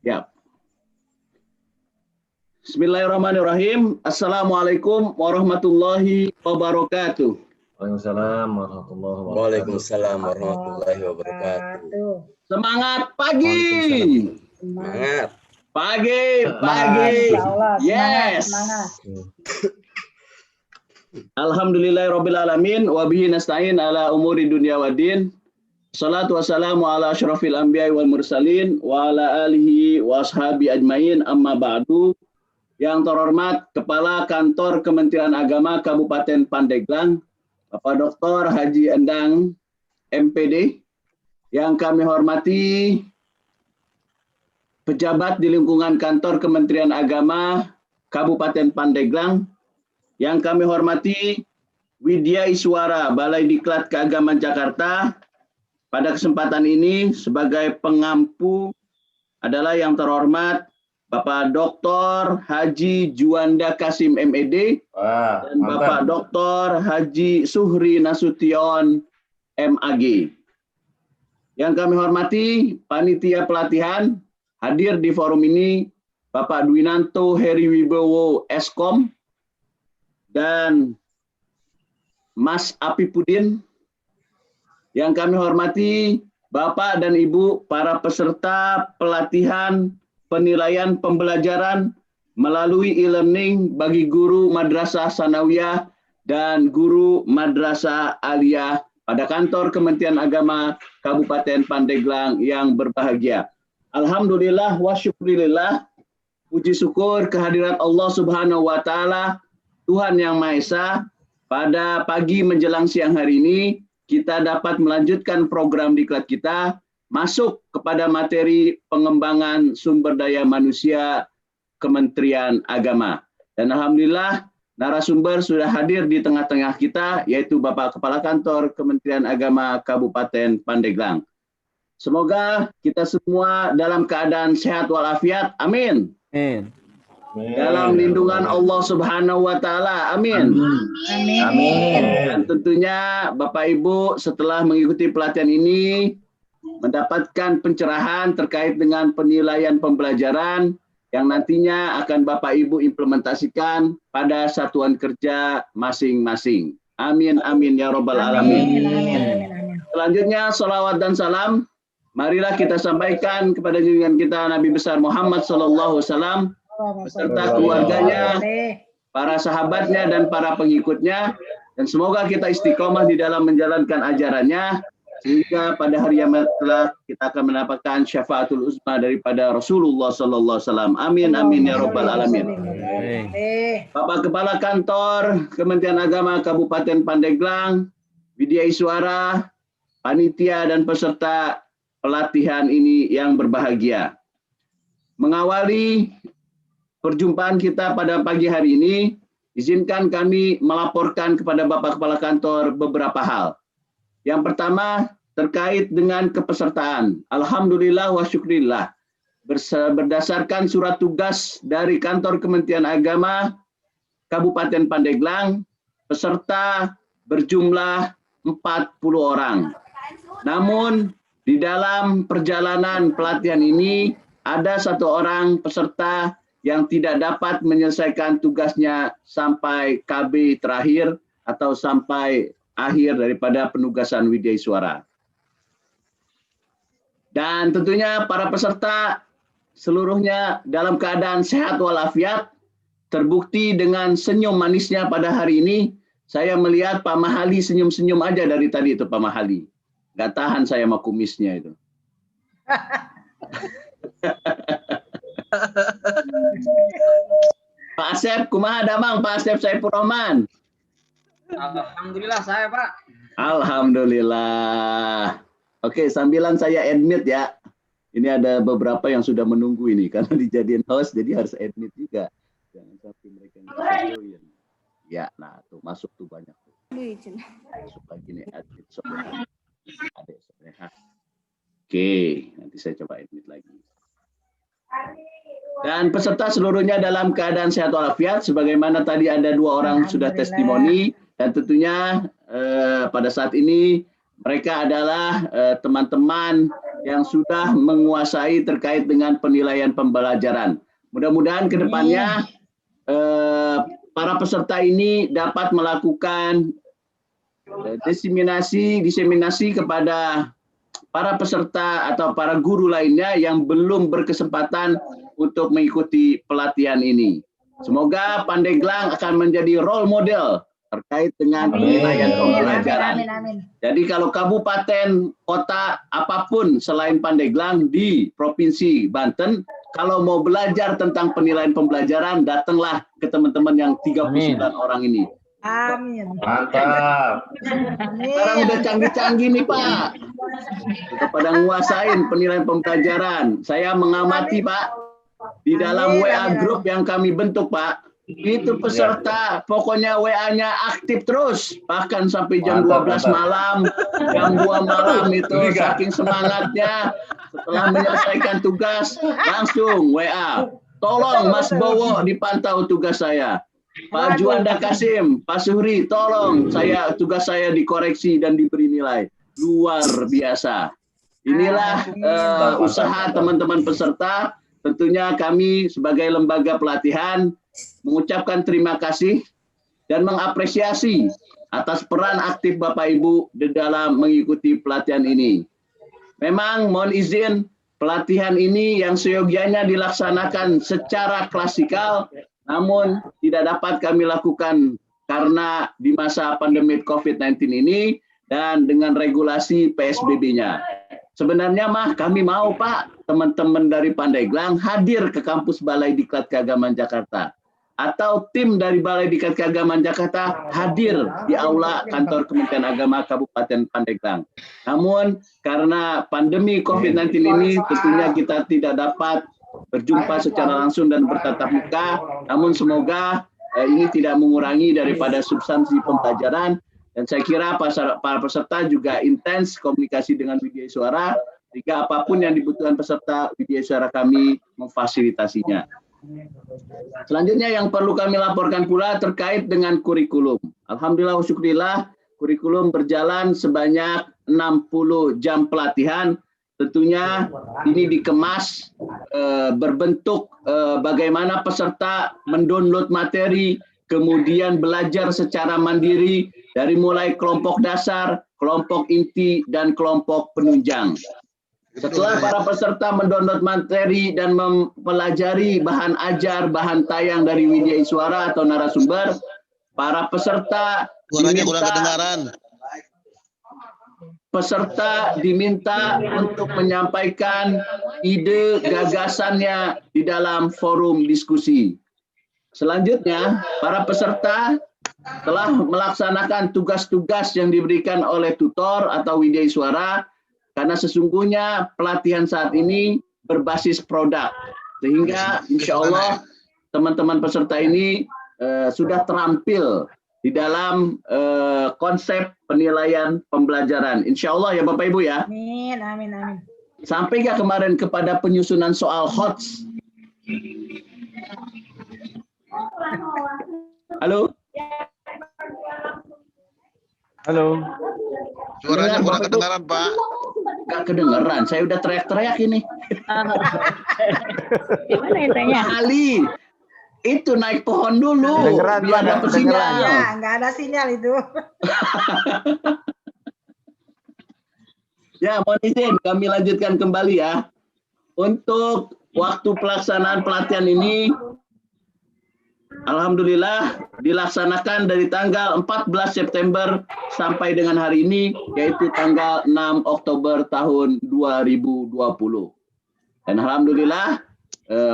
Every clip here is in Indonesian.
Ya. Bismillahirrahmanirrahim. Assalamualaikum warahmatullahi wabarakatuh. Waalaikumsalam warahmatullahi wabarakatuh. Waalaikumsalam warahmatullahi wabarakatuh. Semangat pagi. Semangat. Pagi. Yes. Semangat. Alhamdulillahirrabbilalamin. Wabihi nasta'in ala umuri dunia waddin. Salatu wassalamu ala asyrafil anbiya wal mursalin wa ala alihi wa ashabi ajmain, amma ba'du. Yang terhormat Kepala Kantor Kementerian Agama Kabupaten Pandeglang, Bapak Dr. Haji Endang, MPD. Yang kami hormati pejabat di lingkungan Kantor Kementerian Agama Kabupaten Pandeglang. Yang kami hormati Widya Iswara, Balai Diklat Keagamaan Jakarta. Pada kesempatan ini sebagai pengampu adalah yang terhormat Bapak Dr. Haji Juanda Kasim MED dan Bapak Dr. Haji Suhri Nasution MAG. Yang kami hormati panitia pelatihan, hadir di forum ini Bapak Dwinanto Heri Wibowo Eskom dan Mas Apipudin. Yang kami hormati Bapak dan Ibu para peserta pelatihan penilaian pembelajaran melalui e-learning bagi guru Madrasah Sanawiyah dan guru Madrasah Aliyah pada Kantor Kementerian Agama Kabupaten Pandeglang yang berbahagia. Alhamdulillah wa syukurillah, puji syukur kehadirat Allah Subhanahu wa Ta'ala, Tuhan Yang Maha Esa. Pada pagi menjelang siang hari ini kita dapat melanjutkan program diklat kita masuk kepada materi pengembangan sumber daya manusia Kementerian Agama. Dan alhamdulillah narasumber sudah hadir di tengah-tengah kita, yaitu Bapak Kepala Kantor Kementerian Agama Kabupaten Pandeglang. Semoga kita semua dalam keadaan sehat walafiat. Amin. Amin. Dalam lindungan Allah Subhanahu wa Ta'ala. Amin. Amin. Dan tentunya Bapak Ibu setelah mengikuti pelatihan ini mendapatkan pencerahan terkait dengan penilaian pembelajaran yang nantinya akan Bapak Ibu implementasikan pada satuan kerja masing-masing. Amin, amin, ya Rabbal Alamin. Selanjutnya, salawat dan salam marilah kita sampaikan kepada junjungan kita Nabi besar Muhammad SAW beserta keluarganya, para sahabatnya dan para pengikutnya, dan semoga kita istiqomah di dalam menjalankan ajarannya sehingga pada hari yang telah kita akan mendapatkan syafaatul uzma daripada Rasulullah SAW. Amin, amin, ya Rabbal Alamin. Bapak Kepala Kantor Kementerian Agama Kabupaten Pandeglang, Widya Iswara, panitia dan peserta pelatihan ini yang berbahagia. Mengawali perjumpaan kita pada pagi hari ini, izinkan kami melaporkan kepada Bapak Kepala Kantor beberapa hal. Yang pertama, terkait dengan kepesertaan. Alhamdulillah wa syukrillah. Berdasarkan surat tugas dari Kantor Kementerian Agama Kabupaten Pandeglang, peserta berjumlah 40 orang. Namun, di dalam perjalanan pelatihan ini, ada satu orang peserta yang tidak dapat menyelesaikan tugasnya sampai KB terakhir atau sampai akhir daripada penugasan Widya Iswara. Dan tentunya para peserta seluruhnya dalam keadaan sehat walafiat, terbukti dengan senyum manisnya pada hari ini. Saya melihat Pak Mahali senyum-senyum aja dari tadi itu Pak Mahali. Nggak tahan saya sama kumisnya itu. Pak Asep, kumaha damang Pak Asep Saifur Rahman? Alhamdulillah saya Pak. Alhamdulillah. Oke, sambilan saya admit ya. Ini ada beberapa yang sudah menunggu ini karena dijadiin host jadi harus admit juga. Jangan sampai mereka join. Ya, nah tuh masuk tuh banyak tuh. Masuk lagi nih admit soalnya. Oke, nanti saya coba admit lagi. Dan peserta seluruhnya dalam keadaan sehat walafiat, sebagaimana tadi ada 2 orang sudah testimoni, dan tentunya pada saat ini mereka adalah teman-teman yang sudah menguasai terkait dengan penilaian pembelajaran. Mudah-mudahan ke depannya para peserta ini dapat melakukan diseminasi kepada para peserta atau para guru lainnya yang belum berkesempatan untuk mengikuti pelatihan ini. Semoga Pandeglang akan menjadi role model terkait dengan penilaian pembelajaran. Jadi kalau kabupaten, kota, apapun selain Pandeglang di Provinsi Banten, kalau mau belajar tentang penilaian pembelajaran, datanglah ke teman-teman yang 39 orang ini. Amin. Mantap. Sekarang udah canggih-canggih nih Pak. Kepada nguasain penilaian pembelajaran. Saya mengamati Pak. Di dalam WA group yang kami bentuk Pak, itu peserta pokoknya WA-nya aktif terus, bahkan sampai jam 12 malam, jam 2 malam itu saking semangatnya. Setelah menyelesaikan tugas langsung WA, tolong Mas Bowo dipantau tugas saya, Pak Juanda Kasim, Pak Suhri, tolong tugas saya dikoreksi dan diberi nilai. Luar biasa. Inilah usaha teman-teman peserta. Tentunya kami sebagai lembaga pelatihan mengucapkan terima kasih dan mengapresiasi atas peran aktif Bapak Ibu di dalam mengikuti pelatihan ini. Memang mohon izin, pelatihan ini yang seyogianya dilaksanakan secara klasikal, namun tidak dapat kami lakukan karena di masa pandemi COVID-19 ini dan dengan regulasi PSBB-nya. Sebenarnya mah kami mau Pak, teman-teman dari Pandeglang hadir ke kampus Balai Diklat Keagamaan Jakarta. Atau tim dari Balai Diklat Keagamaan Jakarta hadir di aula kantor Kementerian Agama Kabupaten Pandeglang. Namun karena pandemi COVID-19 ini tentunya kita tidak dapat berjumpa secara langsung dan bertatap muka. Namun semoga ini tidak mengurangi daripada substansi pembelajaran. Dan saya kira para peserta juga intens komunikasi dengan Widya Suara, sehingga apapun yang dibutuhkan peserta, Widya Suara kami memfasilitasinya. Selanjutnya yang perlu kami laporkan pula terkait dengan kurikulum. Alhamdulillah wa syukurillah, kurikulum berjalan sebanyak 60 jam pelatihan. Tentunya ini dikemas berbentuk bagaimana peserta mendownload materi, kemudian belajar secara mandiri dari mulai kelompok dasar, kelompok inti, dan kelompok penunjang. Setelah para peserta mendownload materi dan mempelajari bahan ajar, bahan tayang dari Widya Suara atau narasumber, para peserta diminta untuk menyampaikan ide gagasannya di dalam forum diskusi. Selanjutnya, para peserta telah melaksanakan tugas-tugas yang diberikan oleh tutor atau Widya Suara, karena sesungguhnya pelatihan saat ini berbasis produk, sehingga insya Allah teman-teman peserta ini sudah terampil di dalam konsep penilaian pembelajaran. Insya Allah ya Bapak Ibu ya. Amin, amin, amin. Sampai nggak kemarin kepada penyusunan soal HOTS? Halo? Halo. Suaranya kurang kedengaran, Pak. Nggak kedengeran, saya udah teriak-teriak ini. Gimana intinya? Ali, itu naik pohon dulu, biar dapat sinyal. Ya, nggak ada sinyal itu. Ya, mohon izin kami lanjutkan kembali ya. Untuk waktu pelaksanaan pelatihan ini, alhamdulillah dilaksanakan dari tanggal 14 September sampai dengan hari ini, yaitu tanggal 6 Oktober tahun 2020. Dan alhamdulillah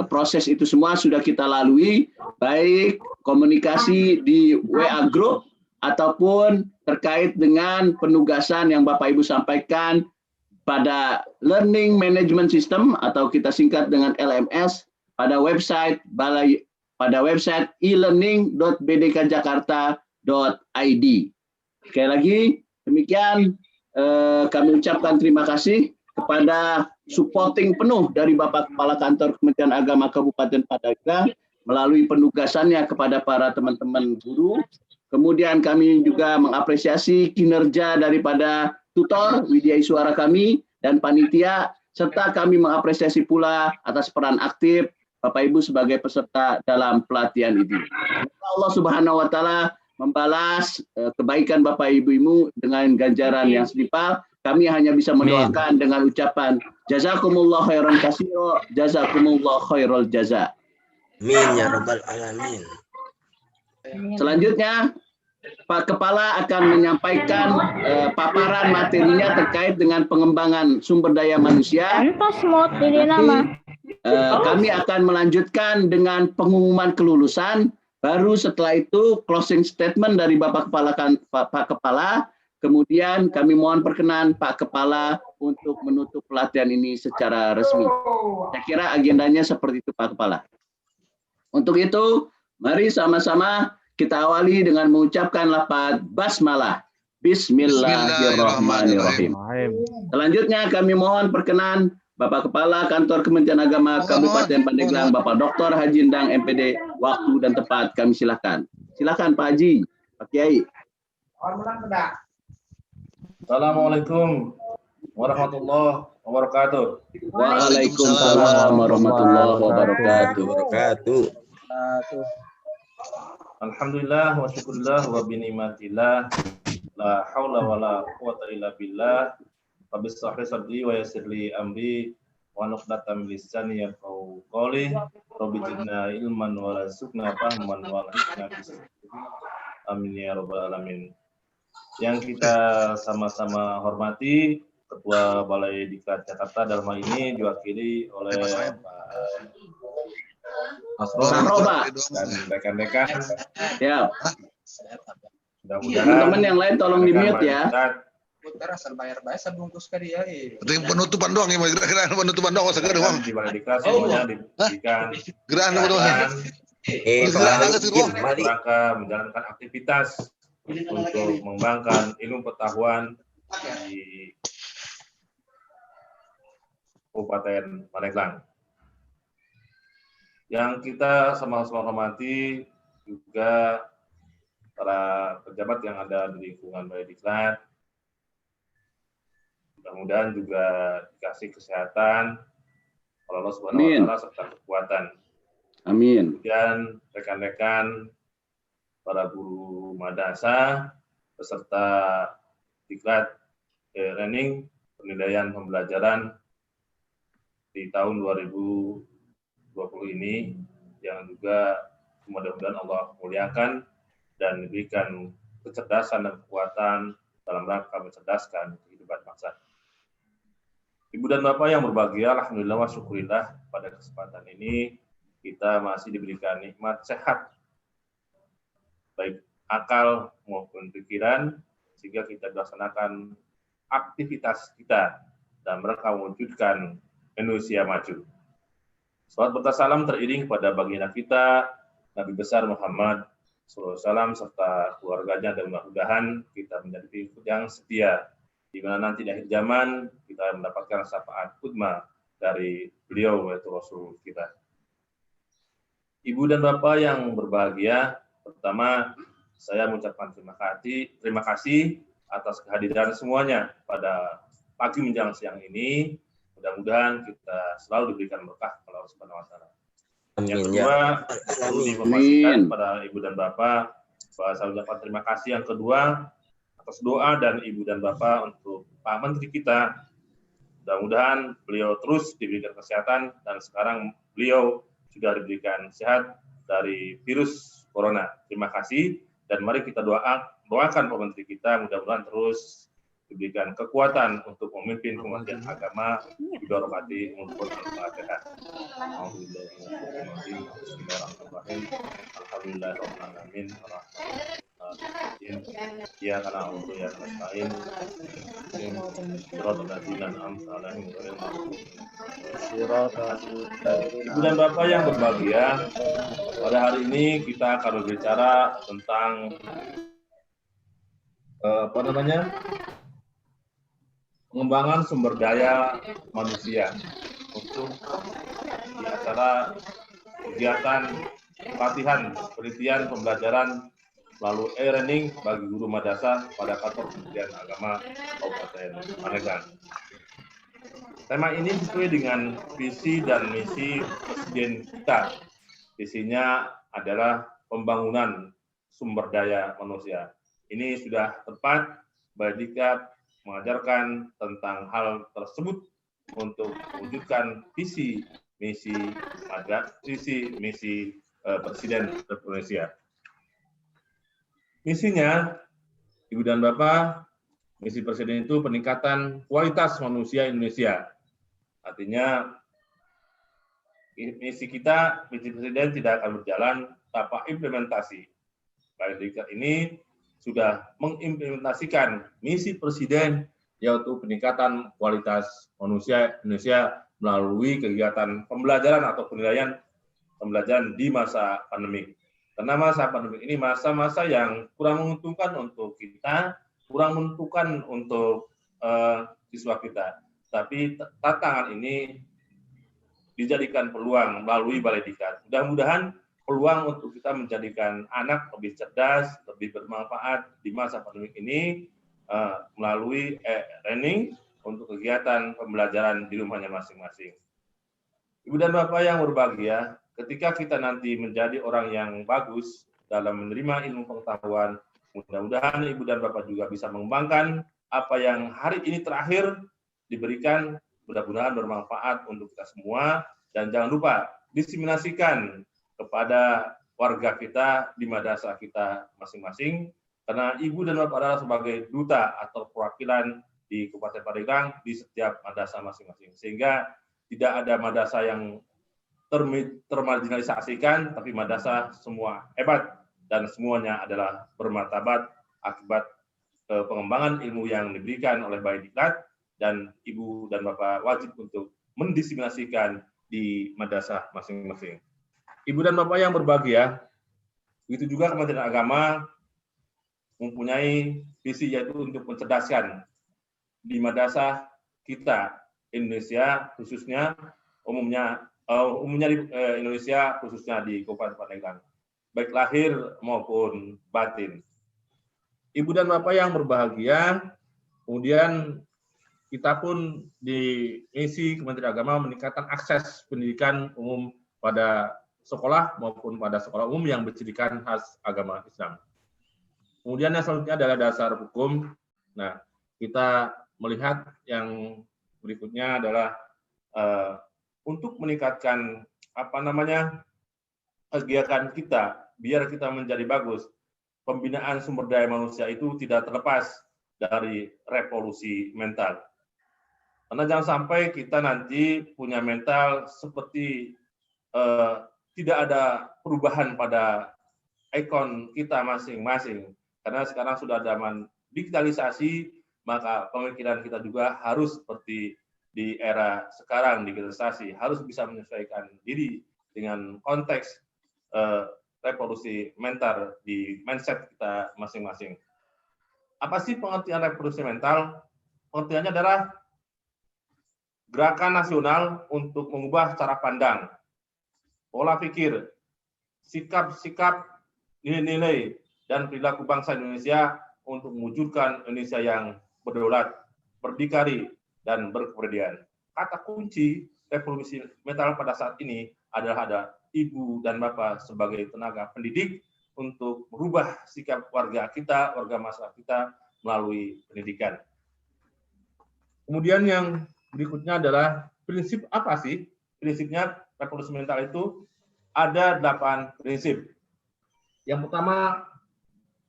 proses itu semua sudah kita lalui, baik komunikasi di WA Group ataupun terkait dengan penugasan yang Bapak Ibu sampaikan pada Learning Management System atau kita singkat dengan LMS pada website e-learning.bdkjakarta.id. Sekali lagi, demikian kami ucapkan terima kasih kepada supporting penuh dari Bapak Kepala Kantor Kementerian Agama Kabupaten Pandeglang melalui penugasannya kepada para teman-teman guru. Kemudian kami juga mengapresiasi kinerja daripada tutor Widya Suara kami dan panitia serta kami mengapresiasi pula atas peran aktif Bapak Ibu sebagai peserta dalam pelatihan ini. Allah Subhanahu wa taala membalas kebaikan Bapak Ibu dengan ganjaran yang setimpal. Kami hanya bisa mendoakan dengan ucapan jazakumullah khairan katsira, jazakumullah khairal jaza. Amin ya rabbal alamin. Selanjutnya Pak Kepala akan menyampaikan paparan materinya terkait dengan pengembangan sumber daya manusia. Kami akan melanjutkan dengan pengumuman kelulusan. Baru setelah itu closing statement dari Pak Kepala. Kemudian kami mohon perkenan Pak Kepala untuk menutup pelatihan ini secara resmi. Saya kira agendanya seperti itu Pak Kepala. Untuk itu, mari sama-sama kita awali dengan mengucapkan lafaz basmalah. Bismillahirrahmanirrahim. Selanjutnya kami mohon perkenan Bapak Kepala Kantor Kementerian Agama Kabupaten Pandeglang, Bapak Dr. Haji Endang MPD, waktu dan tempat kami silakan. Silakan Pak Haji, Pak Kiai. Assalamualaikum warahmatullahi wabarakatuh. Waalaikumsalam warahmatullahi wabarakatuh. Alhamdulillah wa syukurillah wa binimatillah la haula wa la quwata illa billah. Rabbis shrah li sadri wa yassir li amri wa nuqdatam lisani yafqahu qawli. Rabbi zidna ilman wa rzuqna fahman wa alhikna bis. Amin ya rabbal alamin. Yang kita sama-sama hormati Ketua Balai Diklat Jakarta dalam hal ini diwakili oleh Pak Asrul dan rekan-rekan. Ya. Mudah-mudahan Teman-teman yang lain tolong di-mute ya. Putar asal bayar bungkus ke dia. Itu yang penutupan doang ya, gerakan penutupan doang segera doang. Di Balai Diklat semuanya diberikan Gerakan doang. rangka menjalankan aktivitas untuk mengembangkan ilmu pengetahuan di Kabupaten Pandeglang. Yang kita sama-sama hormati juga para pejabat yang ada di lingkungan Balai Diklat. Mudah-mudahan juga dikasih kesehatan oleh Allah Subhanahu wa taala serta kekuatan. Amin. Kemudian rekan-rekan para guru madrasah beserta diklat learning penilaian pembelajaran di tahun 2020 ini yang juga mudah-mudahan Allah muliakan dan diberikan kecerdasan dan kekuatan dalam rangka mencerdaskan kehidupan bangsa. Ibu dan Bapak yang berbahagia, alhamdulillah wa syukurillah pada kesempatan ini kita masih diberikan nikmat sehat baik akal maupun pikiran, sehingga kita melaksanakan aktivitas kita dalam rangka mewujudkan Indonesia maju. Salawat serta salam teriring kepada baginda kita, Nabi besar Muhammad SAW serta keluarganya, dan mudah-mudahan kita menjadi pengikut yang setia, di mana nanti di akhir zaman kita mendapatkan syafaat uzma dari beliau, yaitu Rasul kita. Ibu dan Bapak yang berbahagia, pertama, saya mengucapkan terima kasih atas kehadiran semuanya pada pagi menjelang siang ini. Mudah-mudahan kita selalu diberikan berkah oleh Allah Subhanahu wa taala. Yang kedua, perlu diinformasikan pada Ibu dan Bapak bahwa saya ucapkan terima kasih yang kedua atas doa dan Ibu dan Bapak untuk Pak Menteri kita. Mudah-mudahan beliau terus diberikan kesehatan dan sekarang beliau sudah diberikan sehat dari virus corona. Terima kasih, dan mari kita doakan Pak Menteri kita mudah-mudahan terus diberikan kekuatan untuk memimpin Kementerian Agama di hormati untuk Al-Fatihah. Alhamdulillahirrahmanirrahim. Ya karena untuk yang lain Ibu dan Bapak yang berbahagia, pada hari ini kita akan berbicara tentang pengembangan sumber daya manusia untuk di acara kegiatan pelatihan penelitian pembelajaran melalui e-learning bagi guru madrasah pada kantor Kementerian Agama Kabupaten Pandeglang. Tema ini sesuai dengan visi dan misi Presiden kita. Visinya adalah pembangunan sumber daya manusia. Ini sudah tepat Baidiklat mengajarkan tentang hal tersebut untuk mewujudkan visi misi Presiden Republik Indonesia. Misinya, Ibu dan Bapak, misi Presiden itu peningkatan kualitas manusia Indonesia. Artinya, misi kita, misi Presiden tidak akan berjalan tanpa implementasi. Baidiklat ini sudah mengimplementasikan misi Presiden, yaitu peningkatan kualitas manusia Indonesia melalui kegiatan pembelajaran atau penilaian pembelajaran di masa pandemi. Karena masa pandemi ini masa-masa yang kurang menguntungkan untuk kita, kurang menentukan untuk siswa kita. Tapi tantangan ini dijadikan peluang melalui Baidiklat. Mudah-mudahan peluang untuk kita menjadikan anak lebih cerdas, lebih bermanfaat di masa pandemi ini melalui e-learning untuk kegiatan pembelajaran di rumahnya masing-masing. Ibu dan Bapak yang berbahagia, ketika kita nanti menjadi orang yang bagus dalam menerima ilmu pengetahuan, mudah-mudahan Ibu dan Bapak juga bisa mengembangkan apa yang hari ini terakhir diberikan, mudah-mudahan bermanfaat untuk kita semua, dan jangan lupa diseminasikan kepada warga kita di madrasah kita masing-masing, karena Ibu dan Bapak adalah sebagai duta atau perwakilan di Kabupaten Pandeglang di setiap madrasah masing-masing, sehingga tidak ada madrasah yang termarginalisasikan, tapi madrasah semua hebat dan semuanya adalah bermartabat akibat pengembangan ilmu yang diberikan oleh Baidiklat, dan Ibu dan Bapak wajib untuk mendiseminasikan di madrasah masing-masing. Ibu dan Bapak yang berbahagia, begitu juga Kementerian Agama mempunyai visi, yaitu untuk mencerdaskan di madrasah kita Indonesia, khususnya umumnya di Indonesia, khususnya di Kabupaten Pandeglang, baik lahir maupun batin. Ibu dan Bapak yang berbahagia, kemudian kita pun di misi Kementerian Agama meningkatkan akses pendidikan umum pada sekolah maupun pada sekolah umum yang berpendidikan khas agama Islam. Kemudian yang selanjutnya adalah dasar hukum. Nah, kita melihat yang berikutnya adalah untuk meningkatkan kegiatan kita biar kita menjadi bagus. Pembinaan sumber daya manusia itu tidak terlepas dari revolusi mental. Karena jangan sampai kita nanti punya mental seperti tidak ada perubahan pada ikon kita masing-masing. Karena sekarang sudah zaman digitalisasi, maka pemikiran kita juga harus seperti di era sekarang, digitalisasi, harus bisa menyesuaikan diri dengan konteks revolusi mental di mindset kita masing-masing. Apa sih pengertian revolusi mental? Pengertiannya adalah gerakan nasional untuk mengubah cara pandang, pola pikir, sikap-sikap, nilai-nilai, dan perilaku bangsa Indonesia untuk mewujudkan Indonesia yang berdaulat, berdikari, dan berkepribadian. Kata kunci revolusi mental pada saat ini adalah ada Ibu dan Bapak sebagai tenaga pendidik untuk merubah sikap warga kita, warga masyarakat kita melalui pendidikan. Kemudian yang berikutnya adalah prinsip apa sih? Prinsipnya revolusi mental itu ada 8 prinsip. Yang pertama,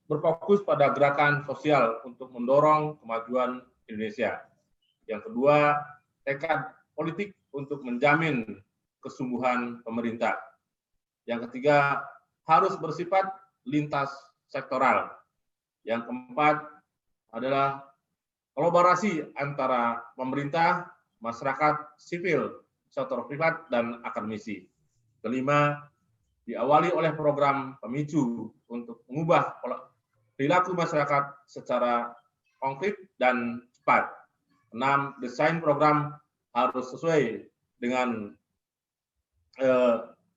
berfokus pada gerakan sosial untuk mendorong kemajuan Indonesia. Yang kedua, tekad politik untuk menjamin kesungguhan pemerintah. Yang ketiga, harus bersifat lintas sektoral. Yang keempat adalah kolaborasi antara pemerintah, masyarakat sipil, sektor privat, dan akademisi. Kelima, diawali oleh program pemicu untuk mengubah perilaku masyarakat secara konkret dan cepat. 6, desain program harus sesuai dengan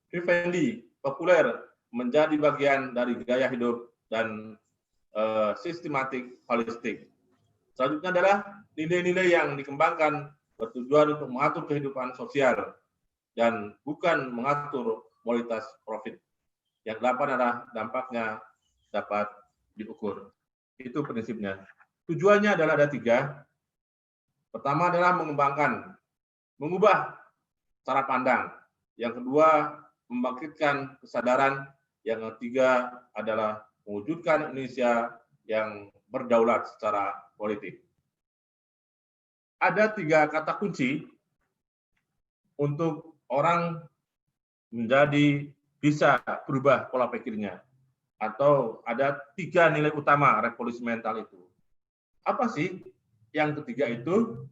friendly, populer, menjadi bagian dari gaya hidup dan sistematik holistik. Selanjutnya adalah nilai-nilai yang dikembangkan bertujuan untuk mengatur kehidupan sosial dan bukan mengatur kualitas profit. Yang delapan adalah dampaknya dapat diukur. Itu prinsipnya. Tujuannya adalah ada 3. Pertama adalah mengubah cara pandang. Yang kedua, membangkitkan kesadaran. Yang ketiga adalah mewujudkan Indonesia yang berdaulat secara politik. Ada 3 kata kunci untuk orang menjadi bisa berubah pola pikirnya. Atau ada 3 nilai utama revolusi mental itu. Apa sih yang ketiga itu?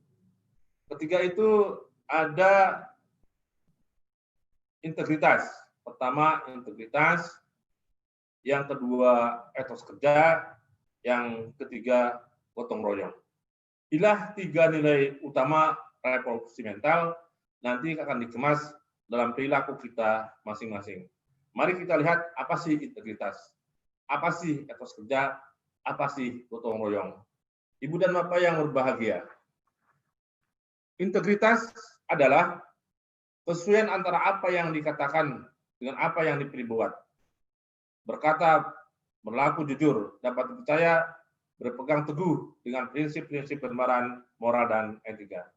Ketiga itu ada integritas. Pertama, integritas. Yang kedua, etos kerja. Yang ketiga, gotong royong. Inilah 3 nilai utama revolusi mental nanti akan dikemas dalam perilaku kita masing-masing. Mari kita lihat apa sih integritas, apa sih etos kerja, apa sih gotong royong. Ibu dan Bapak yang berbahagia, integritas adalah kesesuaian antara apa yang dikatakan dengan apa yang diperbuat. Berkata, berlaku jujur, dapat dipercaya, berpegang teguh dengan prinsip-prinsip kebenaran, moral, dan etika.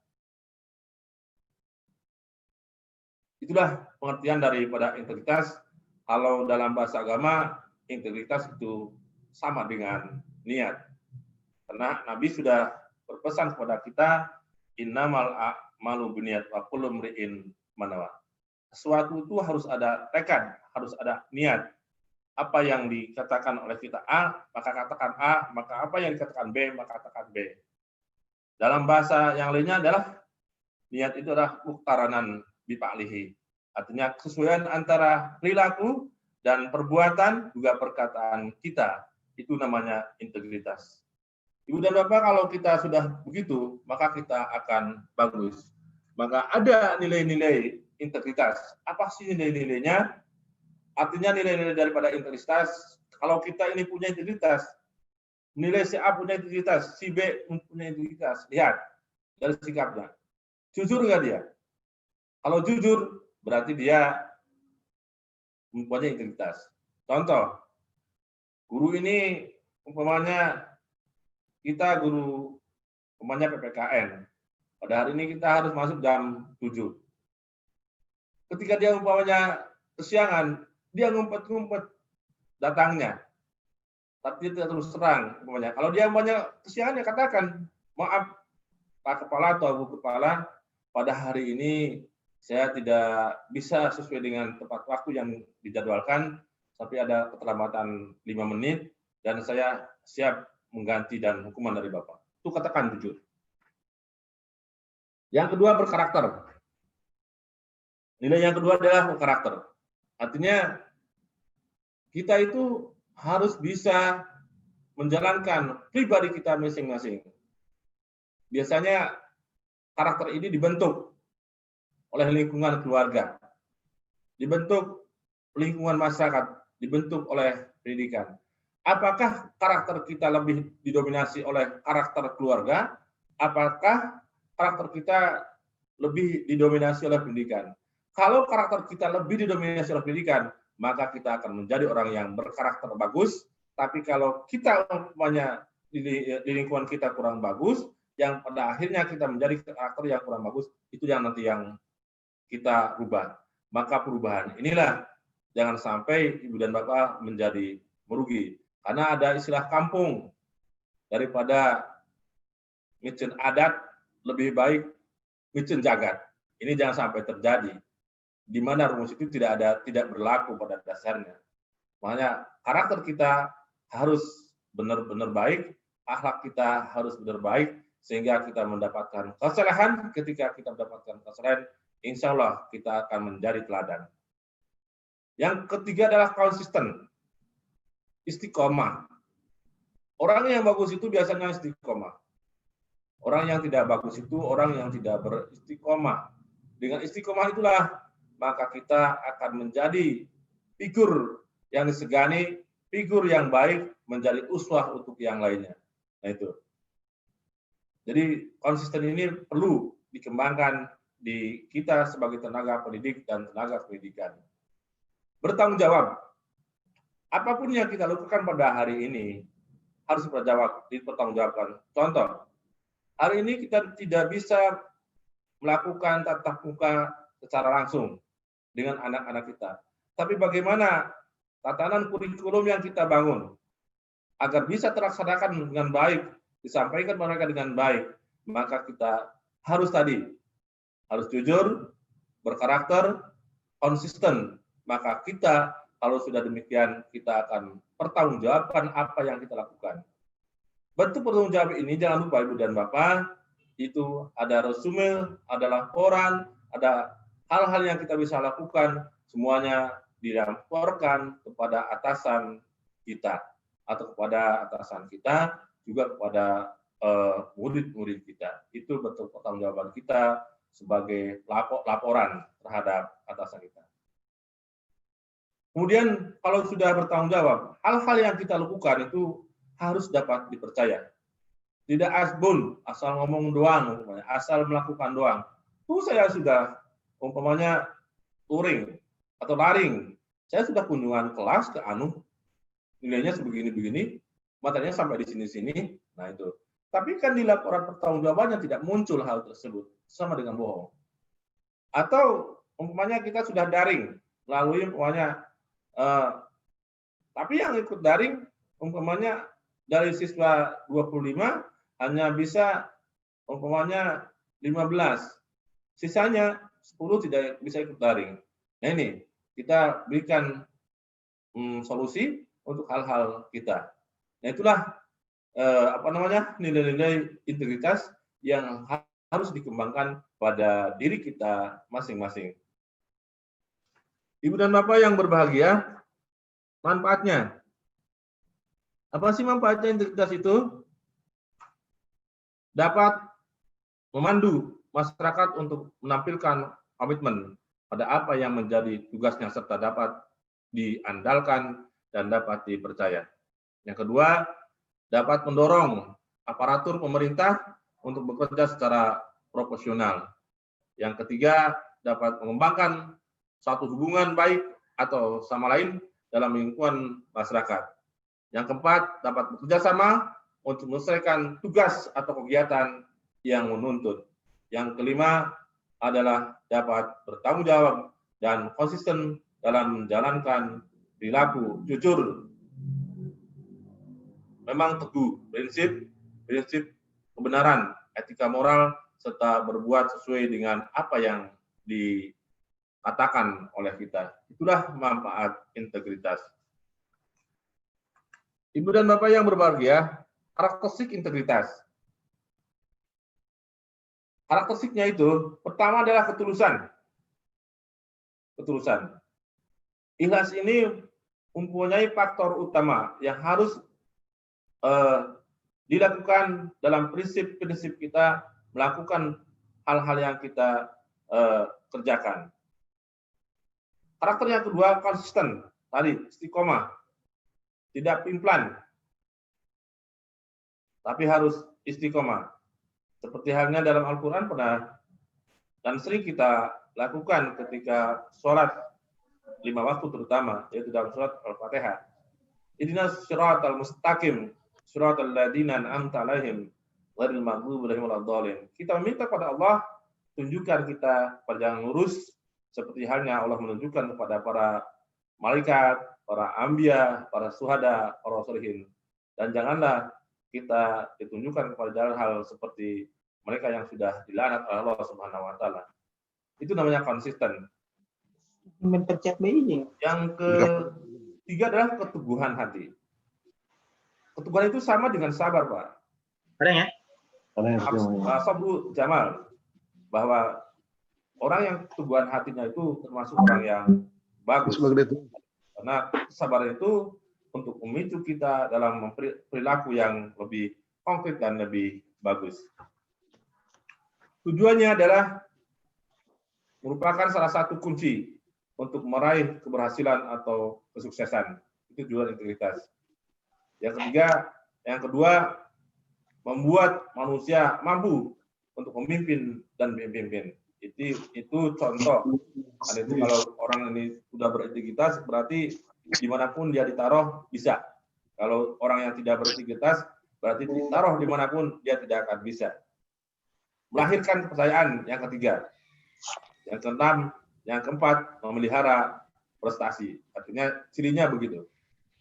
Itulah pengertian daripada integritas. Kalau dalam bahasa agama, integritas itu sama dengan niat. Karena Nabi sudah berpesan kepada kita, innamal a'malu binniyat wa kullu imri'in ma nawa. Sesuatu itu harus ada tekad, harus ada niat. Apa yang dikatakan oleh kita A, maka katakan A, maka apa yang dikatakan B, maka katakan B. Dalam bahasa yang lainnya adalah niat itu adalah muqtaranan bifa'lihi. Artinya kesesuaian antara perilaku dan perbuatan juga perkataan kita. Itu namanya integritas. Ibu dan Bapak, kalau kita sudah begitu, maka kita akan bagus. Maka ada nilai-nilai integritas. Apa sih nilai-nilainya? Artinya nilai-nilai daripada integritas, kalau kita ini punya integritas, nilai si A punya integritas, si B punya integritas. Lihat dari sikapnya. Jujur nggak dia? Kalau jujur, berarti dia mempunyai integritas. Contoh, guru ini umpamanya kita guru umpamanya PPKN. Pada hari ini kita harus masuk jam 7. Ketika dia umpamanya kesiangan, dia ngumpet-ngumpet datangnya. Tapi dia terus terang umpamanya. Kalau dia umpamanya kesiangan, dia katakan, maaf Pak Kepala atau Bu Kepala, pada hari ini saya tidak bisa sesuai dengan tepat waktu yang dijadwalkan, tapi ada keterlambatan 5 menit, dan saya siap mengganti dan hukuman dari Bapak. Itu katakan jujur. Yang kedua, berkarakter. Nilai yang kedua adalah berkarakter. Artinya, kita itu harus bisa menjalankan pribadi kita masing-masing. Biasanya, karakter ini dibentuk oleh lingkungan keluarga, dibentuk lingkungan masyarakat, dibentuk oleh pendidikan. Apakah karakter kita lebih didominasi oleh karakter keluarga? Apakah karakter kita lebih didominasi oleh pendidikan? Kalau karakter kita lebih didominasi oleh pendidikan, maka kita akan menjadi orang yang berkarakter bagus. Tapi kalau kita umpamanya di lingkungan kita kurang bagus, yang pada akhirnya kita menjadi karakter yang kurang bagus, itu yang nanti yang kita rubah. Maka perubahan inilah jangan sampai Ibu dan Bapak menjadi merugi. Karena ada istilah kampung, daripada micin adat, lebih baik micin jagat. Ini jangan sampai terjadi. Di mana rumus itu tidak berlaku pada dasarnya. Makanya karakter kita harus benar-benar baik, akhlak kita harus benar baik, sehingga kita mendapatkan kesalahan. Ketika kita mendapatkan kesalahan, insya Allah kita akan menjadi teladan. Yang ketiga adalah konsisten. Istiqomah. Orang yang bagus itu biasanya istiqomah. Orang yang tidak bagus itu orang yang tidak beristiqomah. Dengan istiqomah itulah maka kita akan menjadi figur yang disegani, figur yang baik, menjadi uswah untuk yang lainnya. Nah itu. Jadi konsisten ini perlu dikembangkan di kita sebagai tenaga pendidik dan tenaga pendidikan. Bertanggung jawab. Apapun yang kita lakukan pada hari ini harus dipertanggungjawabkan. Contoh, hari ini kita tidak bisa melakukan tatap muka secara langsung dengan anak-anak kita. Tapi bagaimana tatanan kurikulum yang kita bangun agar bisa terlaksanakan dengan baik, disampaikan mereka dengan baik, maka kita harus jujur, berkarakter, konsisten. Maka kita kalau sudah demikian, kita akan pertanggungjawabkan apa yang kita lakukan. Bentuk pertanggungjawab ini jangan lupa Ibu dan Bapak, itu ada resume, ada laporan, ada hal-hal yang kita bisa lakukan, semuanya dilaporkan kepada atasan kita atau kepada atasan kita, juga kepada murid-murid kita. Itu bentuk pertanggungjawaban kita sebagai laporan terhadap atasan kita. Kemudian kalau sudah bertanggung jawab, hal-hal yang kita lakukan itu harus dapat dipercaya. Tidak asbun, asal ngomong doang, asal melakukan doang. Itu saya sudah umpamanya touring atau laring. Saya sudah kunjungan kelas ke Anu, nilainya sebegini-begini, materinya sampai di sini-sini. Nah itu. Tapi kan di laporan pertanggungjawabannya tidak muncul hal tersebut, sama dengan bohong. Atau umpamanya kita sudah daring, melalui umpamanya tapi yang ikut daring umpamanya dari siswa 25 hanya bisa umpamanya 15. Sisanya 10 tidak bisa ikut daring. Nah ini kita berikan solusi untuk hal-hal kita. Nah itulah nilai-nilai integritas yang harus dikembangkan pada diri kita masing-masing. Ibu dan Bapak yang berbahagia, manfaatnya. Apa sih manfaatnya integritas itu? Dapat memandu masyarakat untuk menampilkan komitmen pada apa yang menjadi tugasnya serta dapat diandalkan dan dapat dipercaya. Yang kedua, dapat mendorong aparatur pemerintah untuk bekerja secara profesional. Yang ketiga, dapat mengembangkan suatu hubungan baik atau sama lain dalam lingkungan masyarakat. Yang keempat, dapat bekerja sama untuk menyelesaikan tugas atau kegiatan yang menuntut. Yang kelima adalah dapat bertanggung jawab dan konsisten dalam menjalankan perilaku jujur. Memang teguh prinsip kebenaran, etika moral, serta berbuat sesuai dengan apa yang dikatakan oleh kita. Itulah manfaat integritas. Ibu dan Bapak yang berbahagia, karakteristik integritas. Karakteristiknya itu, pertama adalah ketulusan. Ketulusan. Ikhlas ini mempunyai faktor utama yang harus dilakukan dalam prinsip-prinsip kita melakukan hal-hal yang kita kerjakan. Karakter yang kedua konsisten, tadi istiqomah, tidak pimplan, tapi harus istiqomah. Seperti halnya dalam Al-Quran pernah dan sering kita lakukan ketika sholat 5 waktu terutama, yaitu dalam surat Al-Fatihah. Ihdinas siratal mustaqim, siratal ladzina an'amta 'alaihim ghairil maghdubi 'alaihim waladdallin. Kita meminta kepada Allah, tunjukkan kita perjalanan lurus, seperti halnya Allah menunjukkan kepada para malaikat, para anbiya, para syuhada, para sholihin. Dan janganlah kita ditunjukkan kepada jalan hal seperti mereka yang sudah dilaknat oleh Allah Subhanahu wa taala. Itu namanya konsisten. Yang ketiga adalah keteguhan hati. Keteguhan itu sama dengan sabar, Pak. Ada ya? Sabru Jamal, bahwa orang yang keteguhan hatinya itu termasuk orang yang bagus. Karena kesabaran itu untuk memicu kita dalam perilaku yang lebih konkret dan lebih bagus. Tujuannya adalah merupakan salah satu kunci untuk meraih keberhasilan atau kesuksesan. Itu tujuan integritas. Yang kedua, membuat manusia mampu untuk memimpin dan dipimpin. Itu contoh. Karena itu kalau orang ini sudah berintegritas, berarti dimanapun dia ditaruh bisa. Kalau orang yang tidak berintegritas, berarti ditaruh dimanapun dia tidak akan bisa. Melahirkan kepercayaan yang ketiga. Yang keenam, yang keempat, memelihara prestasi. Artinya cirinya begitu.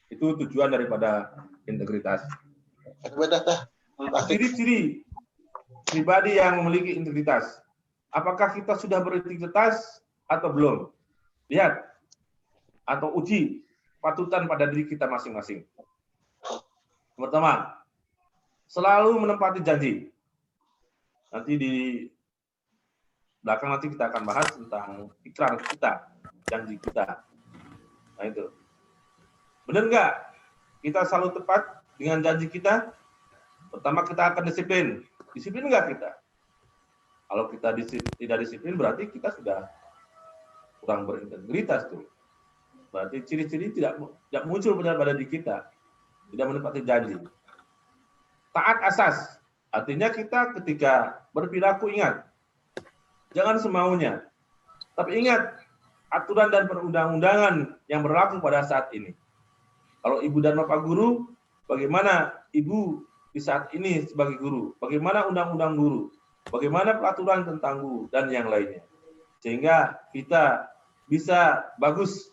Itu tujuan daripada integritas. Ciri-ciri pribadi yang memiliki integritas. Apakah kita sudah berintegritas atau belum? Lihat atau uji patutan pada diri kita masing-masing. Pertama, selalu menepati janji. Nanti di belakang nanti kita akan bahas tentang ikrar kita, janji kita. Nah itu. Benar nggak kita selalu tepat dengan janji kita? Pertama kita akan disiplin. Disiplin nggak kita? Kalau kita tidak disiplin berarti kita sudah kurang berintegritas tuh. Berarti ciri-ciri tidak muncul pada diri kita. Tidak menepati janji. Taat asas. Artinya kita ketika berperilaku ingat. Jangan semaunya. Tapi ingat aturan dan perundang-undangan yang berlaku pada saat ini. Kalau ibu dan bapak guru, bagaimana ibu di saat ini sebagai guru? Bagaimana undang-undang guru? Bagaimana peraturan tentang guru dan yang lainnya? Sehingga kita bisa bagus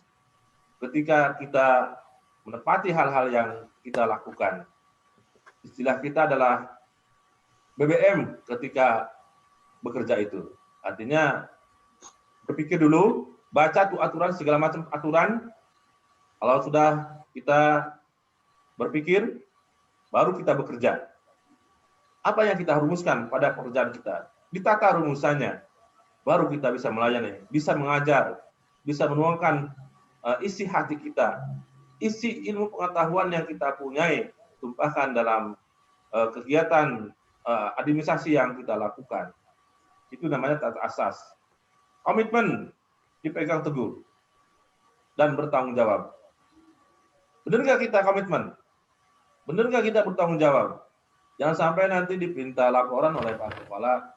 ketika kita menepati hal-hal yang kita lakukan. Istilah kita adalah BBM ketika bekerja itu. Artinya berpikir dulu, baca tuh aturan, segala macam aturan. Kalau sudah kita berpikir, baru kita bekerja. Apa yang kita rumuskan pada pekerjaan kita? Ditata rumusannya, baru kita bisa melayani, bisa mengajar, bisa menuangkan isi hati kita, isi ilmu pengetahuan yang kita punyai, tumpahkan dalam kegiatan administrasi yang kita lakukan. Itu namanya tata asas. Komitmen dipegang teguh dan bertanggung jawab. Benar nggak kita komitmen? Benar nggak kita bertanggung jawab? Jangan sampai nanti dipinta laporan oleh Pak Kepala,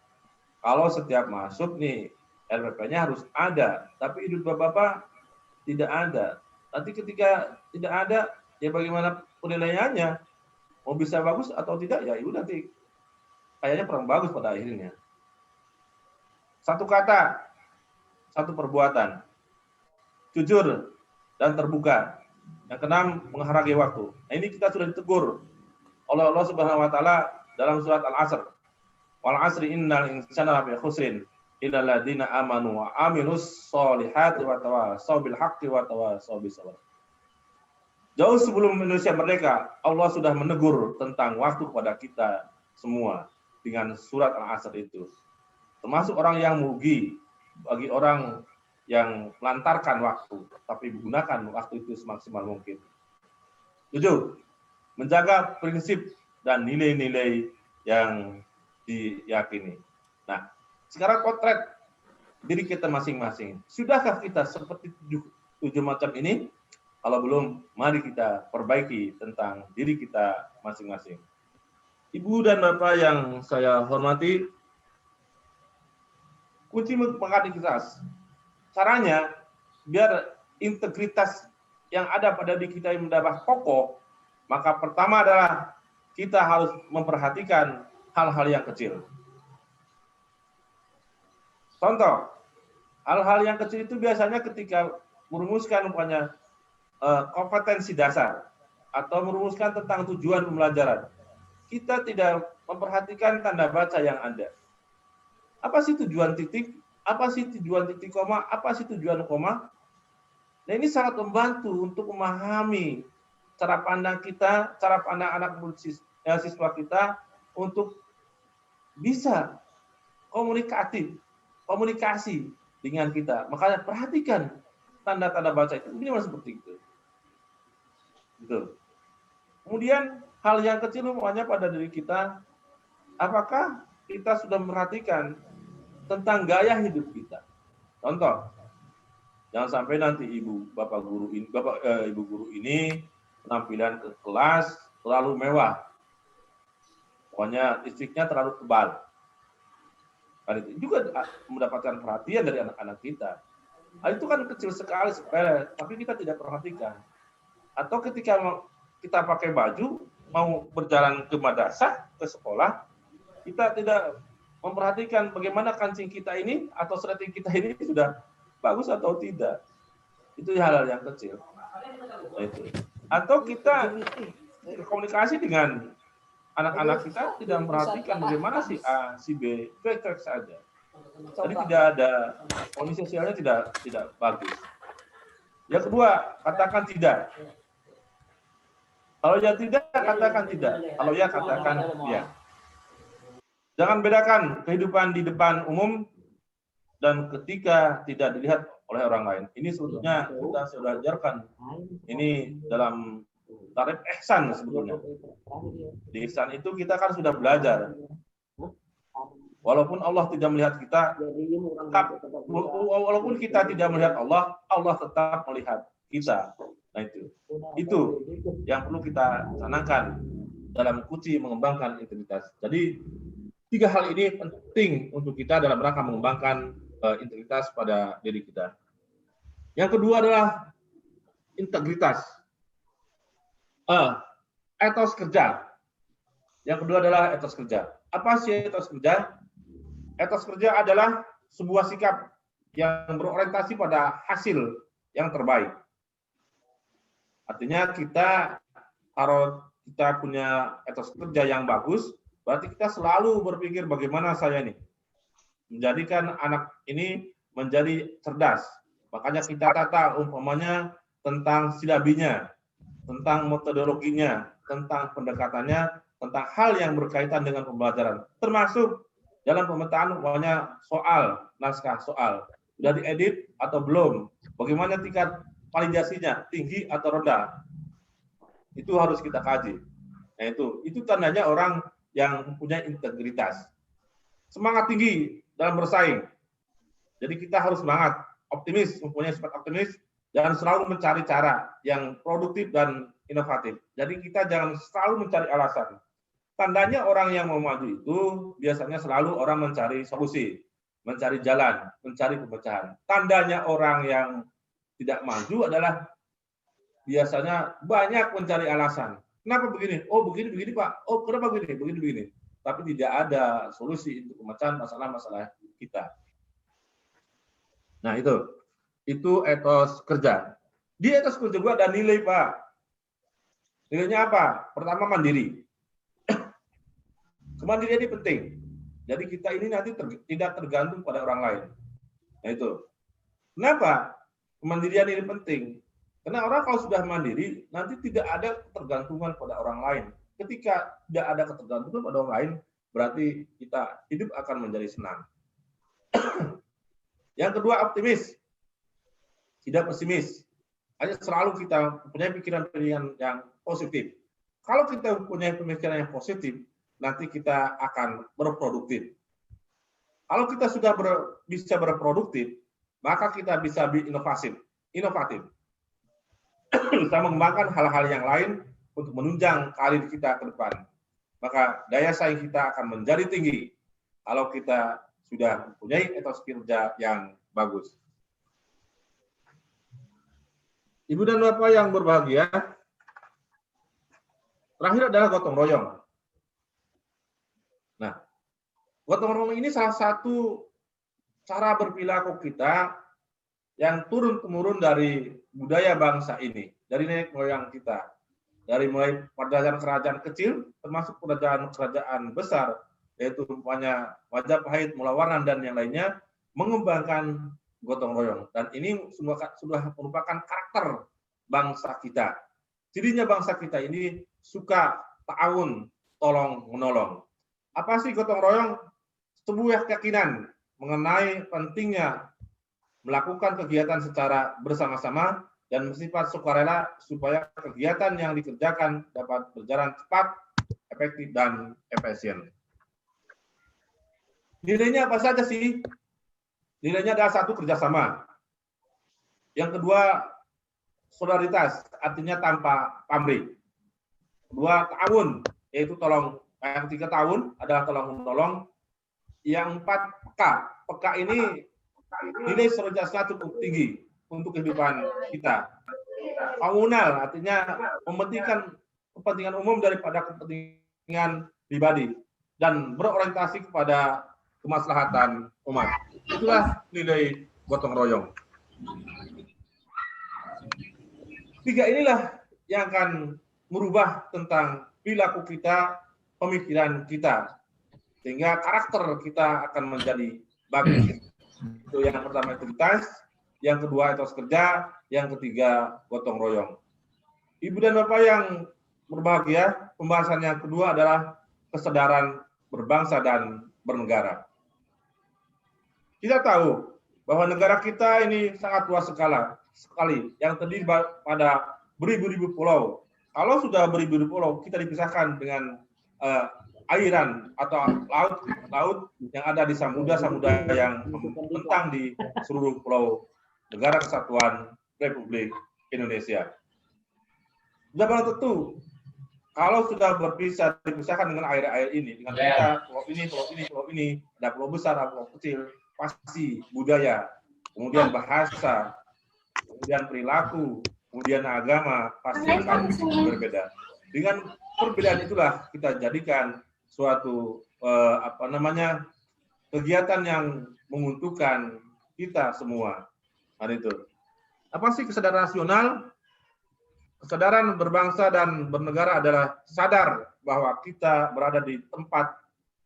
kalau setiap masuk nih RPP-nya harus ada, tapi hidup Bapak tidak ada. Nanti ketika tidak ada, ya bagaimana penilaiannya? Mau bisa bagus atau tidak, ya itu nanti kayaknya kurang bagus pada akhirnya. Satu kata, satu perbuatan, jujur dan terbuka. Yang keenam, menghargai waktu. Nah, ini kita sudah ditegur oleh Allah Subhanahu wa taala dalam surat Al-Asr. Wal 'asri innal insana lafi khusrin illal ladzina amanu wa amilus solihati wa tawassaw bil haqqi wa tawassaw bis sabr. Jauh sebelum manusia merdeka, Allah sudah menegur tentang waktu kepada kita semua dengan surat Al-Asr itu. Termasuk orang yang merugi bagi orang yang melantarkan waktu, tapi menggunakan waktu itu semaksimal mungkin. 7. Menjaga prinsip dan nilai-nilai yang diyakini. Nah, sekarang potret diri kita masing-masing. Sudahkah kita seperti 7 macam ini? Kalau belum, mari kita perbaiki tentang diri kita masing-masing. Ibu dan Bapak yang saya hormati, kunci integritas. Caranya, biar integritas yang ada pada diri kita yang mendapat kokoh, maka pertama adalah kita harus memperhatikan hal-hal yang kecil. Contoh, hal-hal yang kecil itu biasanya ketika merumuskan kompetensi dasar atau merumuskan tentang tujuan pembelajaran, kita tidak memperhatikan tanda baca yang ada. Apa sih tujuan titik? Apa sih tujuan titik koma? Apa sih tujuan koma? Nah, ini sangat membantu untuk memahami cara pandang kita, cara pandang anak siswa kita untuk bisa komunikasi dengan kita. Makanya perhatikan tanda-tanda baca itu. Ini seperti itu. Gitu. Kemudian hal yang kecil umumnya pada diri kita, apakah kita sudah memperhatikan tentang gaya hidup kita? Contoh, jangan sampai nanti ibu guru ini penampilan ke kelas terlalu mewah, pokoknya listriknya terlalu tebal. Kan itu juga mendapatkan perhatian dari anak-anak kita. Hal itu kan kecil sekali, sepele, tapi kita tidak perhatikan. Atau ketika kita pakai baju, mau berjalan ke madrasah, ke sekolah, kita tidak memperhatikan bagaimana kancing kita ini atau setting kita ini sudah bagus atau tidak. Itu hal-hal yang kecil. Nah, itu. Atau kita komunikasi dengan anak-anak kita tidak memperhatikan bagaimana si A, si B, cuek-cuek saja. Jadi tidak ada kondisi sosialnya tidak bagus. Yang kedua, katakan tidak. Kalau ya tidak, katakan tidak. Kalau ya, katakan ya. Jangan bedakan kehidupan di depan umum dan ketika tidak dilihat oleh orang lain. Ini sebetulnya kita sudah ajarkan. Ini dalam tarif ihsan sebetulnya. Di ihsan itu kita kan sudah belajar. Walaupun Allah tidak melihat kita, walaupun kita tidak melihat Allah, Allah tetap melihat kita. Nah itu yang perlu kita canangkan dalam kunci mengembangkan integritas. Jadi 3 hal ini penting untuk kita dalam rangka mengembangkan integritas pada diri kita. Yang kedua adalah integritas. Etos kerja. Yang kedua adalah etos kerja. Apa sih etos kerja? Etos kerja adalah sebuah sikap yang berorientasi pada hasil yang terbaik. Artinya kalau kita punya etos kerja yang bagus, berarti kita selalu berpikir bagaimana saya nih menjadikan anak ini menjadi cerdas. Makanya kita tata umpamanya tentang silabinya, tentang metodologinya, tentang pendekatannya, tentang hal yang berkaitan dengan pembelajaran. Termasuk dalam pemetaan umpamanya soal, naskah soal. Sudah diedit atau belum? Bagaimana tingkat validasinya, tinggi atau rendah? Itu harus kita kaji. Nah, itu tandanya orang yang mempunyai integritas. Semangat tinggi dalam bersaing. Jadi kita harus semangat, optimis, mempunyai sifat optimis, dan selalu mencari cara yang produktif dan inovatif. Jadi kita jangan selalu mencari alasan. Tandanya orang yang mau maju itu biasanya selalu orang mencari solusi, mencari jalan, mencari pemecahan. Tandanya orang yang tidak maju adalah biasanya banyak mencari alasan. Kenapa begini? Oh begini Pak. Oh kenapa begini? Tapi tidak ada solusi untuk pemecahan masalah-masalah kita. Nah itu etos kerja. Di etos kerja juga ada nilai Pak. Nilainya apa? Pertama mandiri. Kemandirian ini penting. Jadi kita ini nanti tidak tergantung pada orang lain. Nah itu. Kenapa kemandirian ini penting? Karena orang kalau sudah mandiri, nanti tidak ada ketergantungan pada orang lain. Ketika tidak ada ketergantungan pada orang lain, berarti kita hidup akan menjadi senang. Yang kedua, optimis. Tidak pesimis. Hanya selalu kita punya pikiran-pikiran yang positif. Kalau kita punya pemikiran yang positif, nanti kita akan berproduktif. Kalau kita sudah bisa berproduktif, maka kita bisa inovatif. Bisa mengembangkan hal-hal yang lain untuk menunjang karir kita ke depan. Maka daya saing kita akan menjadi tinggi kalau kita sudah mempunyai etos kerja yang bagus. Ibu dan Bapak yang berbahagia, terakhir adalah gotong royong. Nah, gotong royong ini salah satu cara berperilaku kita yang turun-temurun dari budaya bangsa ini, dari nenek moyang kita. Dari mulai kerajaan kecil, termasuk kerajaan besar, yaitu umpamanya Majapahit, Mulawarman, dan yang lainnya, mengembangkan gotong royong. Dan ini sudah merupakan karakter bangsa kita. Cirinya bangsa kita ini suka ta'awun, tolong-menolong. Apa sih gotong royong? Sebuah keyakinan mengenai pentingnya melakukan kegiatan secara bersama-sama dan bersifat sukarela supaya kegiatan yang dikerjakan dapat berjalan cepat, efektif, dan efisien. Nilainya apa saja sih? Nilainya adalah 1, kerjasama. Yang kedua, solidaritas, artinya tanpa pamrih. Kedua, ta'awun, yaitu tolong. Yang ketiga, ta'awun adalah tolong-menolong. yang 4K. Peka ini nilai soliditasnya cukup tinggi untuk kehidupan kita. Komunal artinya mementingkan kepentingan umum daripada kepentingan pribadi dan berorientasi kepada kemaslahatan umat. Itulah nilai gotong royong. 3 inilah yang akan merubah tentang perilaku kita, pemikiran kita, sehingga karakter kita akan menjadi bagus. Itu yang pertama, integritas, yang kedua etos kerja, yang ketiga gotong royong. Ibu dan Bapak yang berbahagia, pembahasan yang kedua adalah kesadaran berbangsa dan bernegara. Kita tahu bahwa negara kita ini sangat luas sekali, yang terdiri pada beribu-ribu pulau. Kalau sudah beribu-ribu pulau, kita dipisahkan dengan airan atau laut yang ada di samudra yang membentang di seluruh pulau negara kesatuan Republik Indonesia. Sudah barang tentu, kalau sudah dipisahkan dengan air ini, dengan kita, pulau ini, ada pulau besar, ada pulau kecil, pasti budaya, kemudian bahasa, kemudian perilaku, kemudian agama pasti akan berbeda. Dengan perbedaan itulah kita jadikan suatu kegiatan yang menguntungkan kita semua. Nah, itu. Apa sih kesadaran nasional? Kesadaran berbangsa dan bernegara adalah sadar bahwa kita berada di tempat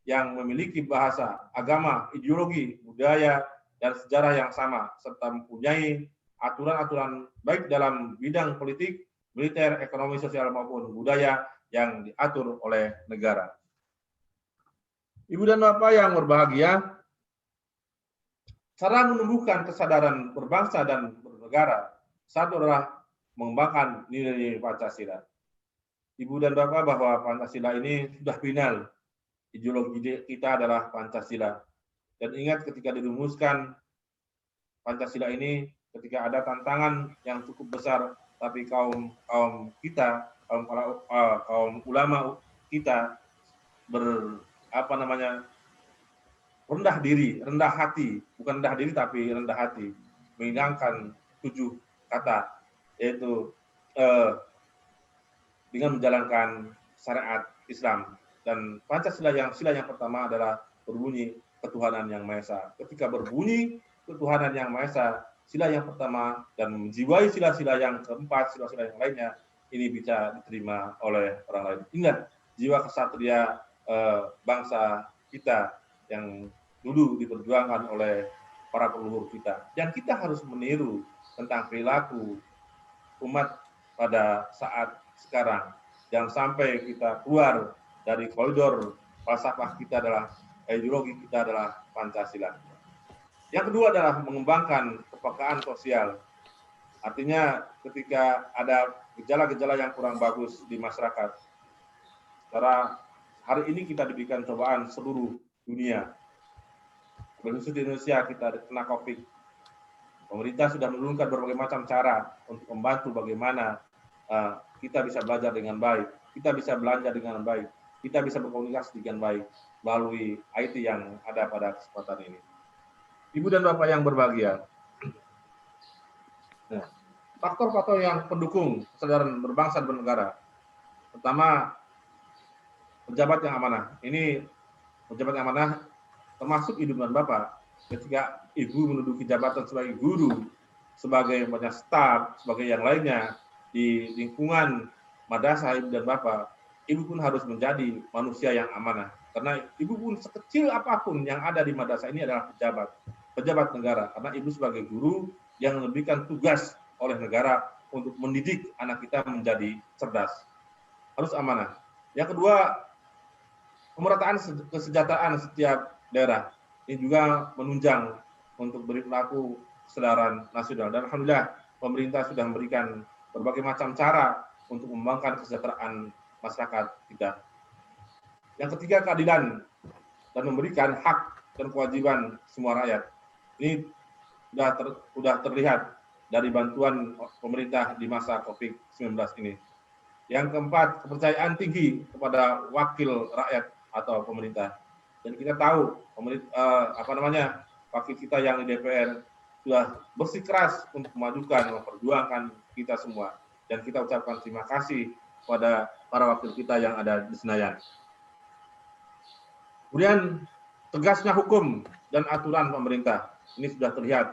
yang memiliki bahasa, agama, ideologi, budaya, dan sejarah yang sama, serta mempunyai aturan-aturan baik dalam bidang politik, militer, ekonomi, sosial, maupun budaya yang diatur oleh negara. Ibu dan Bapak yang berbahagia, cara menumbuhkan kesadaran berbangsa dan bernegara, satu adalah mengembangkan nilai-nilai Pancasila. Ibu dan Bapak bahwa Pancasila ini sudah final. Ideologi kita adalah Pancasila. Dan ingat ketika dirumuskan Pancasila ini, ketika ada tantangan yang cukup besar, tapi kaum ulama kita rendah hati, bukan rendah diri tapi rendah hati, menghilangkan 7 kata, yaitu dengan menjalankan syariat Islam. Dan Pancasila sila yang pertama adalah berbunyi ketuhanan yang Maha Esa. Ketika berbunyi ketuhanan yang Maha Esa, sila yang pertama dan menjiwai sila-sila yang keempat, sila-sila yang lainnya, ini bisa diterima oleh orang lain. Ingat, jiwa kesatria bangsa kita yang dulu diperjuangkan oleh para leluhur kita. Dan kita harus meniru tentang perilaku umat pada saat sekarang. Jangan sampai kita keluar dari koridor falsafah kita adalah ideologi kita adalah Pancasila. Yang kedua adalah mengembangkan kepekaan sosial. Artinya ketika ada gejala-gejala yang kurang bagus di masyarakat, secara hari ini kita diberikan cobaan seluruh dunia. Khusus di Indonesia kita kena COVID. Pemerintah sudah menurunkan berbagai macam cara untuk membantu bagaimana kita bisa belajar dengan baik, kita bisa belanja dengan baik, kita bisa berkomunikasi dengan baik melalui IT yang ada pada kesempatan ini. Ibu dan Bapak yang berbahagia. Nah, faktor-faktor yang pendukung kesadaran berbangsa dan bernegara. Pertama, pejabat yang amanah. Ini pejabat yang amanah termasuk Ibu dan Bapak. Ketika Ibu menduduki jabatan sebagai guru, sebagai banyak staf, sebagai yang lainnya di lingkungan madrasah Ibu dan Bapak, Ibu pun harus menjadi manusia yang amanah. Karena Ibu pun sekecil apapun yang ada di madrasah ini adalah pejabat negara. Karena Ibu sebagai guru yang memberikan tugas oleh negara untuk mendidik anak kita menjadi cerdas. Harus amanah. Yang kedua, pemerataan kesejahteraan setiap daerah. Ini juga menunjang untuk berlaku kesadaran nasional. Dan alhamdulillah pemerintah sudah memberikan berbagai macam cara untuk mengembangkan kesejahteraan masyarakat kita. Yang ketiga, keadilan dan memberikan hak dan kewajiban semua rakyat. Ini sudah terlihat dari bantuan pemerintah di masa COVID-19 ini. Yang keempat, kepercayaan tinggi kepada wakil rakyat atau pemerintah. Dan kita tahu wakil kita yang di DPR sudah bersikeras untuk memajukan, memperjuangkan kita semua. Dan kita ucapkan terima kasih kepada para wakil kita yang ada di Senayan. Kemudian tegasnya hukum dan aturan pemerintah ini sudah terlihat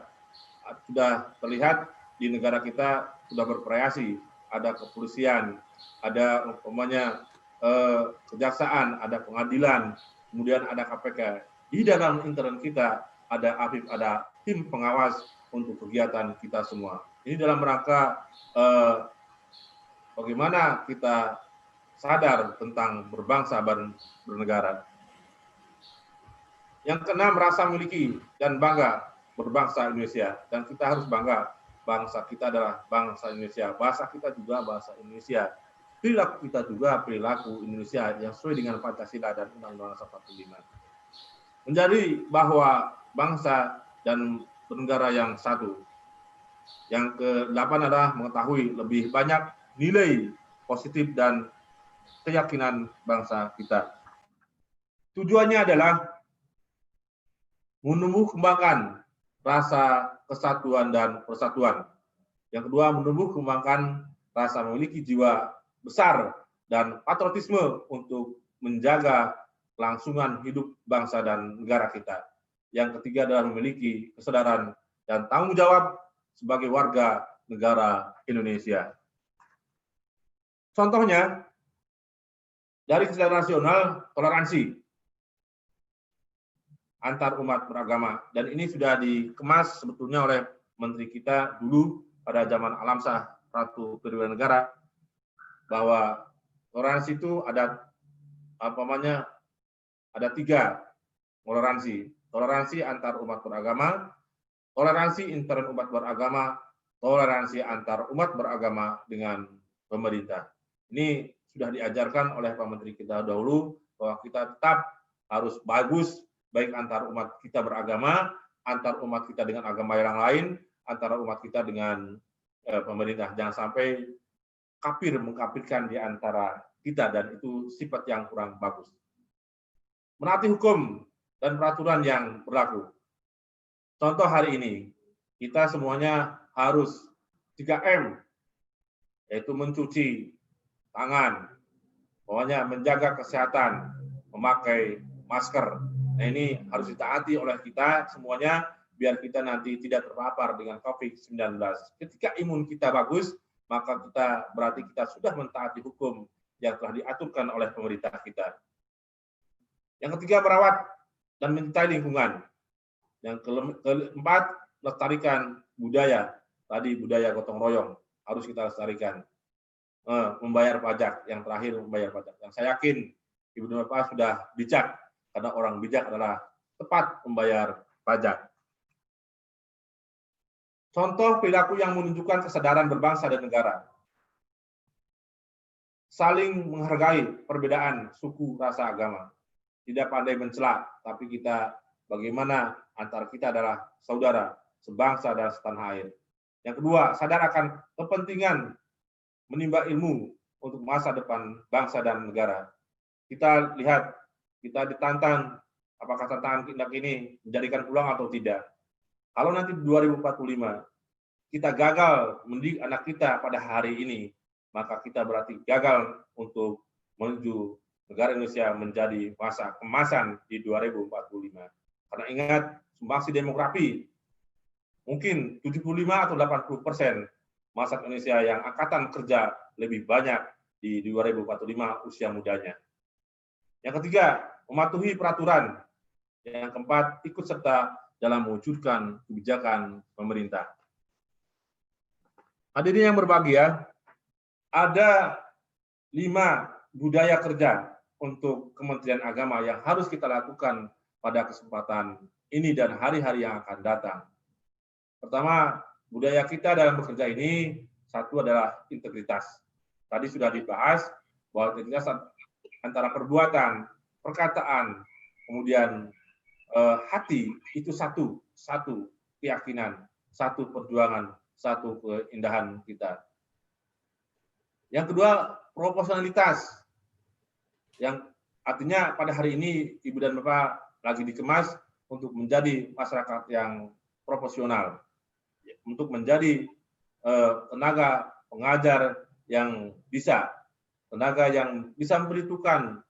di negara kita sudah bervariasi. Ada kepolisian, ada kejaksaan, ada pengadilan, kemudian ada KPK. Di dalam internet kita ada AFIF, ada tim pengawas untuk kegiatan kita semua. Ini dalam rangka bagaimana kita sadar tentang berbangsa dan bernegara. Yang keenam, rasa memiliki dan bangga berbangsa Indonesia. Dan kita harus bangga, bangsa kita adalah bangsa Indonesia. Bahasa kita juga bahasa Indonesia. Perilaku kita juga perilaku Indonesia yang sesuai dengan Pancasila dan Undang-Undang 45. Menjadi bahwa bangsa dan bernegara yang satu. Yang ke-8 adalah mengetahui lebih banyak nilai positif dan keyakinan bangsa kita. Tujuannya adalah menumbuh kembangkan rasa kesatuan dan persatuan. Yang kedua, menumbuh kembangkan rasa memiliki jiwa besar dan patriotisme untuk menjaga kelangsungan hidup bangsa dan negara kita. Yang ketiga adalah memiliki kesadaran dan tanggung jawab sebagai warga negara Indonesia. Contohnya, dari kesadaran nasional, toleransi antar umat beragama. Dan ini sudah dikemas sebetulnya oleh Menteri kita dulu pada zaman Alamsyah Ratu Kedua Negara, bahwa toleransi itu ada tiga toleransi. Toleransi antar umat beragama, toleransi intern umat beragama, toleransi antar umat beragama dengan pemerintah. Ini sudah diajarkan oleh Pak Menteri kita dahulu, bahwa kita tetap harus bagus, baik antar umat kita beragama, antar umat kita dengan agama yang lain, antara umat kita dengan pemerintah. Jangan sampai kafir mengkafirkan di antara kita, dan itu sifat yang kurang bagus. Menaati hukum dan peraturan yang berlaku. Contoh hari ini, kita semuanya harus 3M, yaitu mencuci tangan, pokoknya menjaga kesehatan, memakai masker. Nah, ini harus ditaati oleh kita semuanya, biar kita nanti tidak terpapar dengan COVID-19. Ketika imun kita bagus, maka berarti kita sudah mentaati hukum yang telah diaturkan oleh pemerintah kita. Yang ketiga, merawat dan mencintai lingkungan. Yang keempat, lestarikan budaya. Tadi budaya gotong royong harus kita lestarikan. Membayar pajak. Yang terakhir, membayar pajak. Yang saya yakin Ibu dan Bapak sudah bijak, karena orang bijak adalah tepat membayar pajak. Contoh perilaku yang menunjukkan kesadaran berbangsa dan negara. Saling menghargai perbedaan suku, rasa, agama. Tidak pandai mencela, tapi kita bagaimana antara kita adalah saudara, sebangsa dan setanah air. Yang kedua, sadar akan kepentingan menimba ilmu untuk masa depan bangsa dan negara. Kita lihat, kita ditantang apakah tantangan kita ini menjadikan pulang atau tidak. Kalau nanti 2045 kita gagal mendidik anak kita pada hari ini, maka kita berarti gagal untuk menuju negara Indonesia menjadi masa kemasan di 2045. Karena ingat, sumbangsi demografi mungkin 75 atau 80% masyarakat Indonesia yang angkatan kerja lebih banyak di 2045 usia mudanya. Yang ketiga, mematuhi peraturan. Yang keempat, ikut serta dalam mewujudkan kebijakan pemerintah. Hadirin yang berbahagia, ada 5 budaya kerja untuk Kementerian Agama yang harus kita lakukan pada kesempatan ini dan hari-hari yang akan datang. Pertama, budaya kita dalam bekerja ini, satu adalah integritas. Tadi sudah dibahas bahwa integritas antara perbuatan, perkataan, kemudian hati, itu satu keyakinan, satu perjuangan, satu keindahan kita. Yang kedua, proporsionalitas. Yang Artinya pada hari ini Ibu dan Bapak lagi dikemas untuk menjadi masyarakat yang profesional, untuk menjadi tenaga pengajar yang bisa, tenaga yang bisa memberitahukan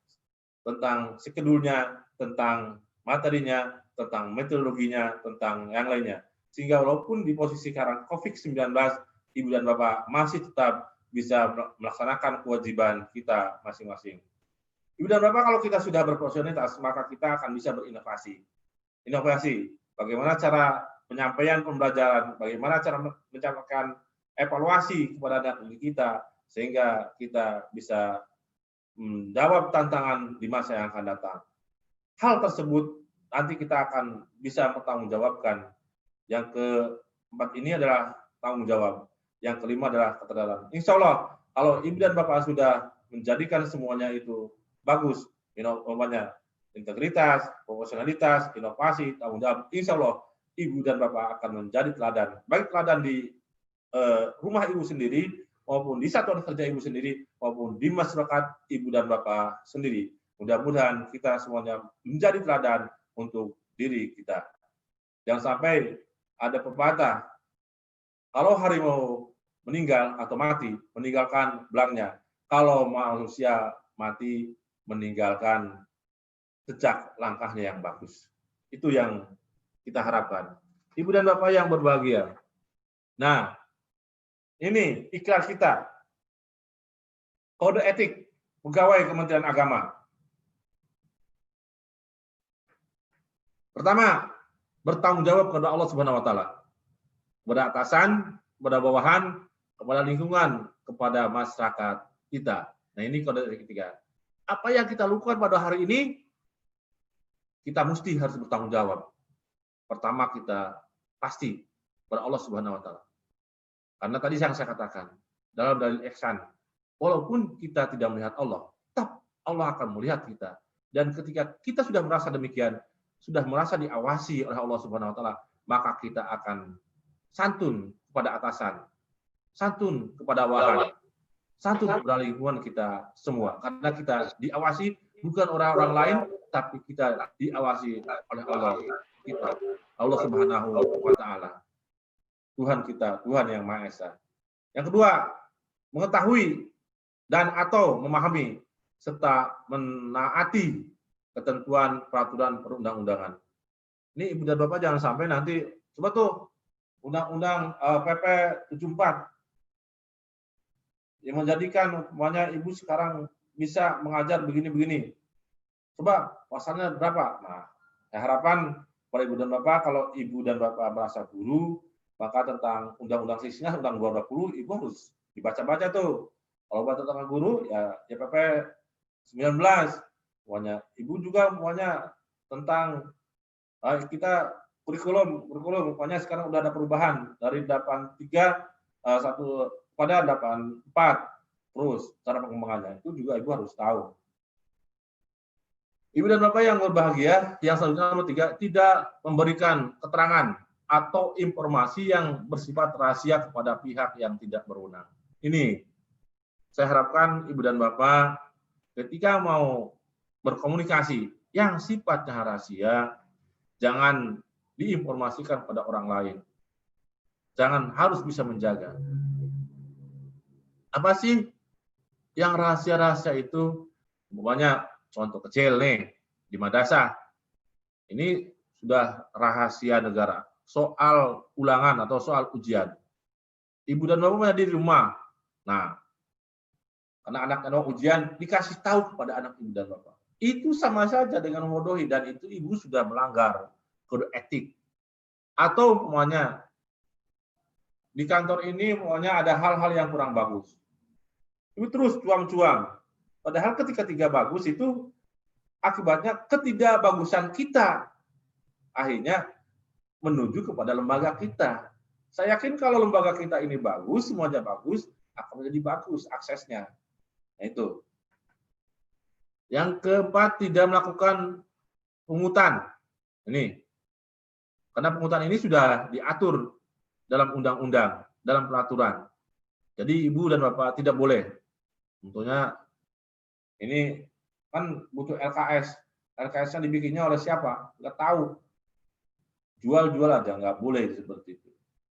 tentang skedulnya, tentang materinya, tentang metodologinya, tentang yang lainnya. Sehingga walaupun di posisi sekarang COVID-19, Ibu dan Bapak masih tetap bisa melaksanakan kewajiban kita masing-masing. Ibu dan Bapak, kalau kita sudah berprofesionalitas, maka kita akan bisa berinovasi. Inovasi, bagaimana cara penyampaian pembelajaran, bagaimana cara mencapai evaluasi kepada anak didik kita, sehingga kita bisa menjawab tantangan di masa yang akan datang. Hal tersebut nanti kita akan bisa bertanggungjawabkan. Yang keempat ini adalah tanggung jawab. Yang kelima adalah ketegaran. Insya Allah, kalau Ibu dan Bapak sudah menjadikan semuanya itu bagus, umpamanya integritas, profesionalitas, inovasi, tanggung jawab, insya Allah Ibu dan Bapak akan menjadi teladan. Baik teladan di rumah Ibu sendiri, maupun di satuan kerja Ibu sendiri, maupun di masyarakat Ibu dan Bapak sendiri. Mudah-mudahan kita semuanya menjadi teladan untuk diri kita. Jangan sampai ada pepatah, kalau harimau meninggal atau mati, meninggalkan belangnya. Kalau manusia mati, meninggalkan jejak langkahnya yang bagus. Itu yang kita harapkan. Ibu dan Bapak yang berbahagia. Nah, ini ikrar kita. Kode etik pegawai Kementerian Agama. Pertama, bertanggung jawab kepada Allah Subhanahu wa taala. Kepada atasan, kepada bawahan, kepada lingkungan, kepada masyarakat kita. Nah, ini kode etik ketiga. Apa yang kita lakukan pada hari ini, kita mesti harus bertanggung jawab. Pertama, kita pasti kepada Allah Subhanahu wa taala. Karena tadi yang saya katakan, dalam dalil ihsan, walaupun kita tidak melihat Allah, tetap Allah akan melihat kita. Dan ketika kita sudah merasa demikian, sudah merasa diawasi oleh Allah Subhanahu wa taala, maka kita akan santun kepada atasan, santun kepada bawahan, santun kepada lingkungan kita semua. Karena kita diawasi bukan orang-orang lain, tapi kita diawasi oleh Allah kita, Allah Subhanahu wa taala. Tuhan kita, Tuhan yang Maha Esa. Yang kedua, mengetahui dan atau memahami serta menaati ketentuan peraturan perundang-undangan. Ini Ibu dan Bapak jangan sampai nanti coba tuh Undang-Undang PP 74 yang menjadikan umpamanya Ibu sekarang bisa mengajar begini-begini. Coba pasalnya berapa? Nah, harapan pada Ibu dan Bapak, kalau Ibu dan Bapak merasa guru, maka tentang Undang-Undang sisnya, Undang-Undang 20, Ibu harus dibaca-baca tuh. Kalau baca tentang guru, ya PP 19. Semuanya. Ibu juga semuanya tentang kita kurikulum, pokoknya sekarang udah ada perubahan dari 83 1 pada 84 terus cara pengembangannya itu juga Ibu harus tahu. Ibu dan Bapak yang berbahagia, yang selanjutnya nomor 3, tidak memberikan keterangan atau informasi yang bersifat rahasia kepada pihak yang tidak berwenang. Ini saya harapkan Ibu dan Bapak ketika mau berkomunikasi yang sifatnya rahasia, jangan diinformasikan pada orang lain. Jangan, harus bisa menjaga. Apa sih yang rahasia-rahasia itu? Umpamanya contoh kecil nih, di madrasah. Ini sudah rahasia negara. Soal ulangan atau soal ujian. Ibu dan Bapak di rumah. Nah, karena anak-anak ujian dikasih tahu kepada anak Ibu dan Bapak. Itu sama saja dengan memodohi, dan itu Ibu sudah melanggar kode etik. Atau umpamanya di kantor ini umpamanya ada hal-hal yang kurang bagus. Ibu terus cuang-cuang. Padahal ketika tidak bagus itu akibatnya ketidakbagusan kita. Akhirnya menuju kepada lembaga kita. Saya yakin kalau lembaga kita ini bagus, semuanya bagus, akan menjadi bagus aksesnya. Nah, itu. Yang keempat, tidak melakukan pungutan. Ini. Karena pungutan ini sudah diatur dalam undang-undang, dalam peraturan. Jadi Ibu dan Bapak tidak boleh. Tentunya ini kan butuh LKS. LKS-nya dibikinnya oleh siapa? Nggak tahu. Jual-jual aja, nggak boleh seperti itu.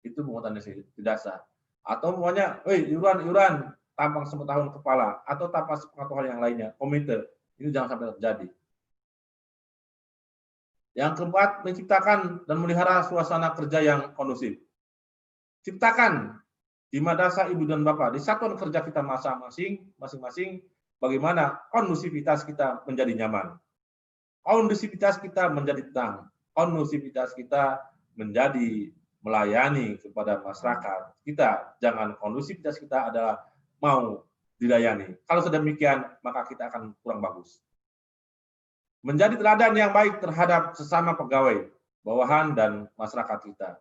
Itu pungutan tidak sah. Atau pokoknya, iuran tampang sepengetahuan kepala atau tanpa sepengetahuan yang lainnya, komite. Ini jangan sampai terjadi. Yang keempat, menciptakan dan melihara suasana kerja yang kondusif. Ciptakan di madrasah ibu dan bapak, di satuan kerja kita masing-masing, bagaimana kondusivitas kita menjadi nyaman. Kondusivitas kita menjadi tenang. Kondusivitas kita menjadi melayani kepada masyarakat. Kita, jangan kondusivitas kita adalah mau dilayani. Kalau sedemikian, maka kita akan kurang bagus. Menjadi teladan yang baik terhadap sesama pegawai, bawahan, dan masyarakat kita.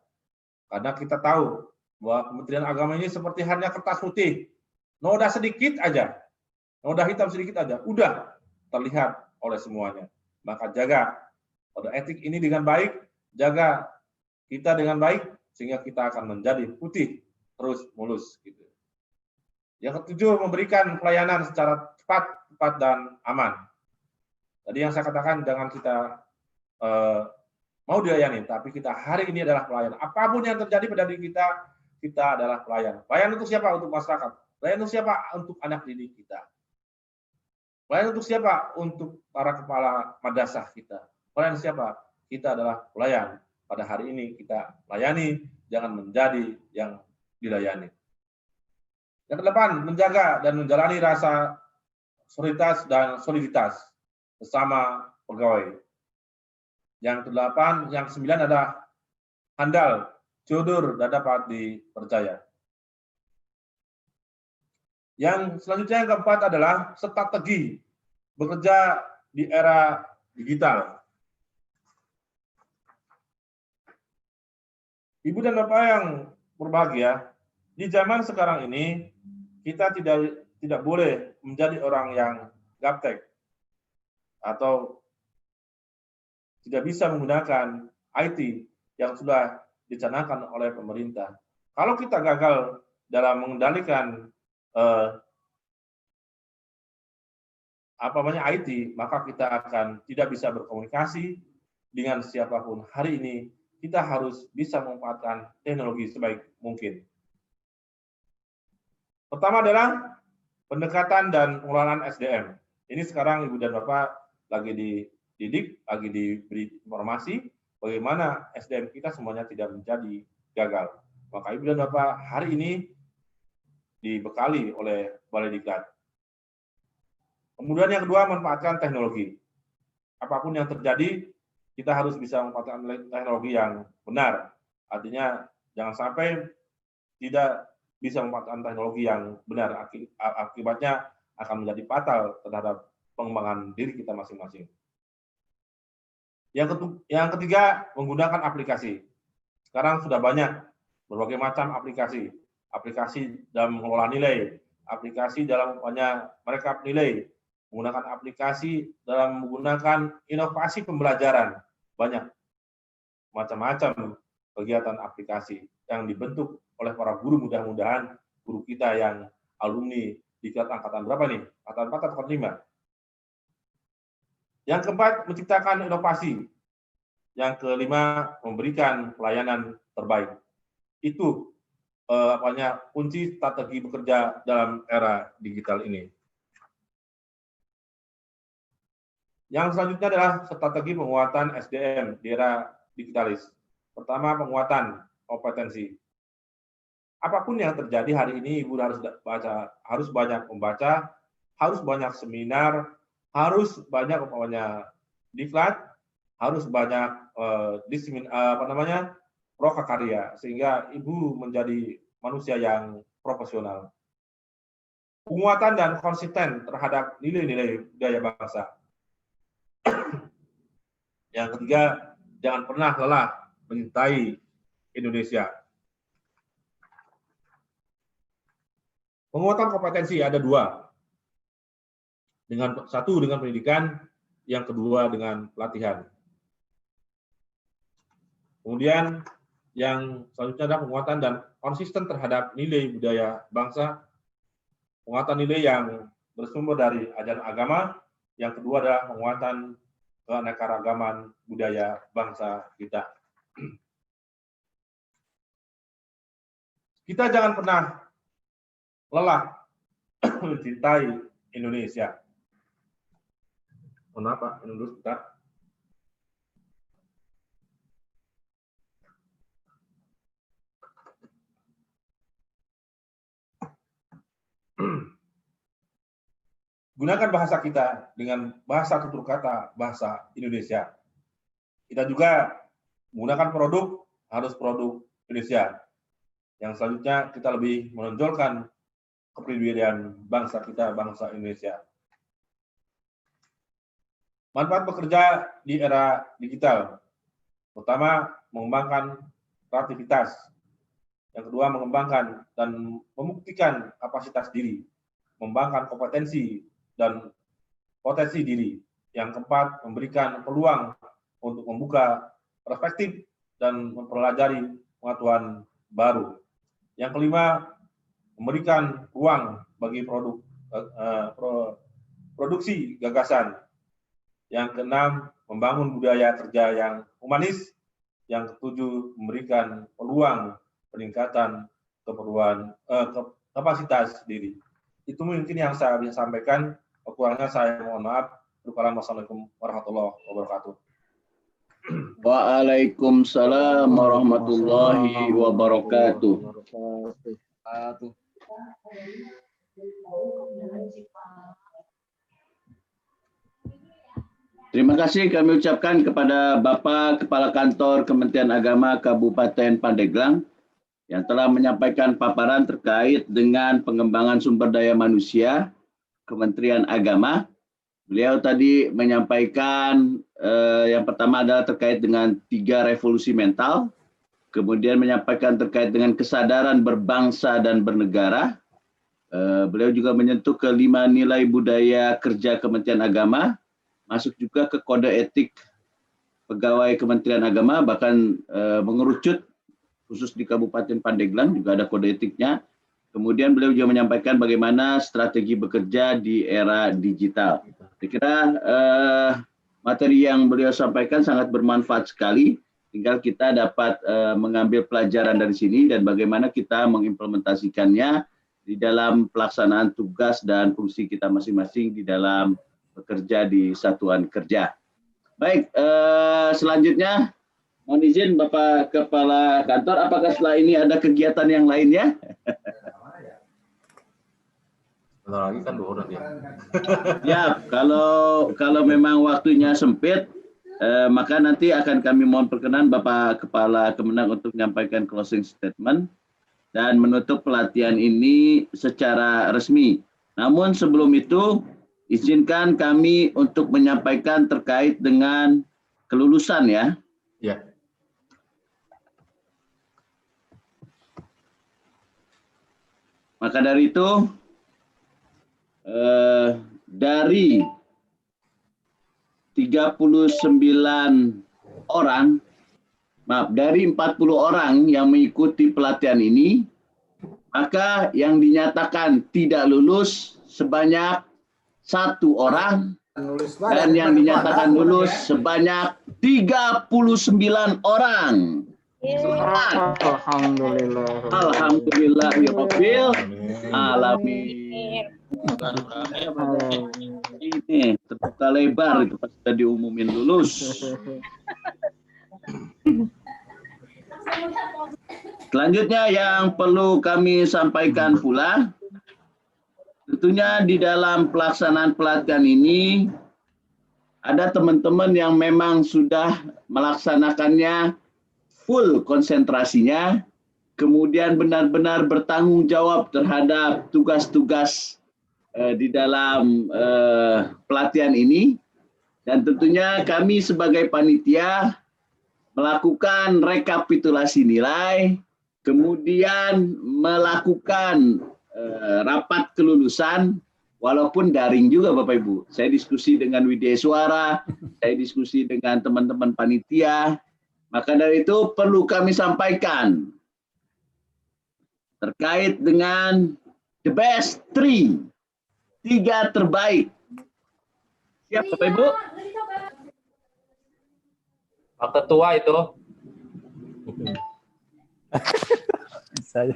Karena kita tahu bahwa Kementerian Agama ini seperti halnya kertas putih. Noda sedikit aja, noda hitam sedikit aja, udah terlihat oleh semuanya. Maka jaga kode etik ini dengan baik, jaga kita dengan baik, sehingga kita akan menjadi putih terus mulus. Gitu. Yang ketujuh, memberikan pelayanan secara cepat, dan aman. Tadi yang saya katakan, jangan kita mau dilayani, tapi kita hari ini adalah pelayan. Apapun yang terjadi pada diri kita, kita adalah pelayan. Pelayan untuk siapa? Untuk masyarakat. Pelayan untuk siapa? Untuk anak didik kita. Pelayan untuk siapa? Untuk para kepala madrasah kita. Pelayan siapa? Kita adalah pelayan. Pada hari ini kita layani, jangan menjadi yang dilayani. Yang kedelapan, menjaga dan menjalani rasa solidaritas dan soliditas bersama pegawai. Yang kedelapan, yang sembilan adalah handal, jujur, dan dapat dipercaya. Yang selanjutnya yang keempat adalah strategi bekerja di era digital. Ibu dan Bapak yang berbahagia, di zaman sekarang ini kita tidak boleh menjadi orang yang gaptek atau tidak bisa menggunakan IT yang sudah dicanangkan oleh pemerintah. Kalau kita gagal dalam mengendalikan IT, maka kita akan tidak bisa berkomunikasi dengan siapapun. Hari ini kita harus bisa memanfaatkan teknologi sebaik mungkin. Pertama adalah pendekatan dan pengelolaan SDM. Ini sekarang Ibu dan Bapak lagi dididik, lagi diberi informasi bagaimana SDM kita semuanya tidak menjadi gagal. Maka Ibu dan Bapak hari ini dibekali oleh Balai Diklat. Kemudian yang kedua, manfaatkan teknologi. Apapun yang terjadi, kita harus bisa memanfaatkan teknologi yang benar. Artinya jangan sampai tidak bisa memanfaatkan teknologi yang benar. Akibatnya akan menjadi fatal terhadap pengembangan diri kita masing-masing. Yang ketiga, menggunakan aplikasi. Sekarang sudah banyak berbagai macam aplikasi. Aplikasi dalam mengelola nilai, aplikasi dalam mereka nilai, menggunakan aplikasi dalam menggunakan inovasi pembelajaran. Banyak macam-macam kegiatan aplikasi yang dibentuk oleh para guru. Mudah-mudahan guru kita yang alumni di angkatan berapa nih? Angkatan 4 atau 5? Yang keempat, menciptakan inovasi. Yang kelima, memberikan pelayanan terbaik. Itu kunci strategi bekerja dalam era digital ini. Yang selanjutnya adalah strategi penguatan SDM di era digitalis. Pertama, penguatan kompetensi. Apapun yang terjadi hari ini, Ibu harus banyak membaca, harus banyak seminar, harus banyak diklat, harus banyak prokarya, sehingga Ibu menjadi manusia yang profesional. Penguatan dan konsisten terhadap nilai-nilai budaya bangsa. Yang ketiga, jangan pernah lelah mencintai Indonesia. Penguatan kompetensi ada dua. Satu dengan pendidikan, yang kedua dengan pelatihan. Kemudian yang selanjutnya adalah penguatan dan konsisten terhadap nilai budaya bangsa, penguatan nilai yang bersumber dari ajaran agama, Yang kedua adalah penguatan keanekaragaman budaya bangsa kita. Kita jangan pernah lelah mencintai Indonesia. Mohon maaf Pak, ini dulu sebentar. Gunakan bahasa kita dengan bahasa tutur kata bahasa Indonesia. Kita juga menggunakan produk, harus produk Indonesia. Yang selanjutnya kita lebih menonjolkan kepribadian bangsa kita, bangsa Indonesia. Manfaat bekerja di era digital. Pertama, mengembangkan kreativitas. Yang kedua, mengembangkan dan membuktikan kapasitas diri. Mengembangkan kompetensi dan potensi diri. Yang keempat, memberikan peluang untuk membuka perspektif dan mempelajari pengetahuan baru. Yang kelima, memberikan ruang bagi produksi gagasan. Yang keenam, membangun budaya kerja yang humanis. Yang ketujuh, memberikan peluang peningkatan kapasitas diri. Itu mungkin yang saya bisa sampaikan. Kurangnya saya mohon maaf. Wassalamualaikum warahmatullahi wabarakatuh. Waalaikumsalam warahmatullahi wabarakatuh. Terima kasih kami ucapkan kepada Bapak Kepala Kantor Kementerian Agama Kabupaten Pandeglang yang telah menyampaikan paparan terkait dengan pengembangan sumber daya manusia Kementerian Agama. Beliau tadi menyampaikan yang pertama adalah terkait dengan 3 revolusi mental, kemudian menyampaikan terkait dengan kesadaran berbangsa dan bernegara. Beliau juga menyentuh ke 5 nilai budaya kerja Kementerian Agama, masuk juga ke kode etik pegawai Kementerian Agama, bahkan mengerucut khusus di Kabupaten Pandeglang juga ada kode etiknya. Kemudian beliau juga menyampaikan bagaimana strategi bekerja di era digital. Saya kira materi yang beliau sampaikan sangat bermanfaat sekali. Tinggal kita dapat mengambil pelajaran dari sini dan bagaimana kita mengimplementasikannya di dalam pelaksanaan tugas dan fungsi kita masing-masing di dalam bekerja di satuan kerja. Baik, selanjutnya mohon izin Bapak Kepala Kantor, apakah setelah ini ada kegiatan yang lainnya? Lagi kan 2 orang ya. Ya, kalau memang waktunya sempit, maka nanti akan kami mohon perkenan Bapak Kepala Kemenang untuk menyampaikan closing statement dan menutup pelatihan ini secara resmi. Namun sebelum itu, izinkan kami untuk menyampaikan terkait dengan kelulusan ya. Ya. Maka dari itu, dari 39 orang, dari 40 orang yang mengikuti pelatihan ini, maka yang dinyatakan tidak lulus sebanyak 1 orang dan yang dinyatakan lulus sebanyak 39 orang. Alhamdulillah. Alhamdulillahirabbil alamin. Ini terbuka lebar itu pas sudah diumumin lulus. Selanjutnya yang perlu kami sampaikan pula, tentunya di dalam pelaksanaan pelatihan ini ada teman-teman yang memang sudah melaksanakannya full konsentrasinya, kemudian benar-benar bertanggung jawab terhadap tugas-tugas di dalam pelatihan ini. Dan tentunya kami sebagai panitia melakukan rekapitulasi nilai, kemudian melakukan rapat kelulusan, walaupun daring juga Bapak Ibu. Saya diskusi dengan Widya Suara, saya diskusi dengan teman-teman panitia. Maka dari itu perlu kami sampaikan terkait dengan the best 3 terbaik. Siap Bapak Ibu? Pak Ketua itu. Saya.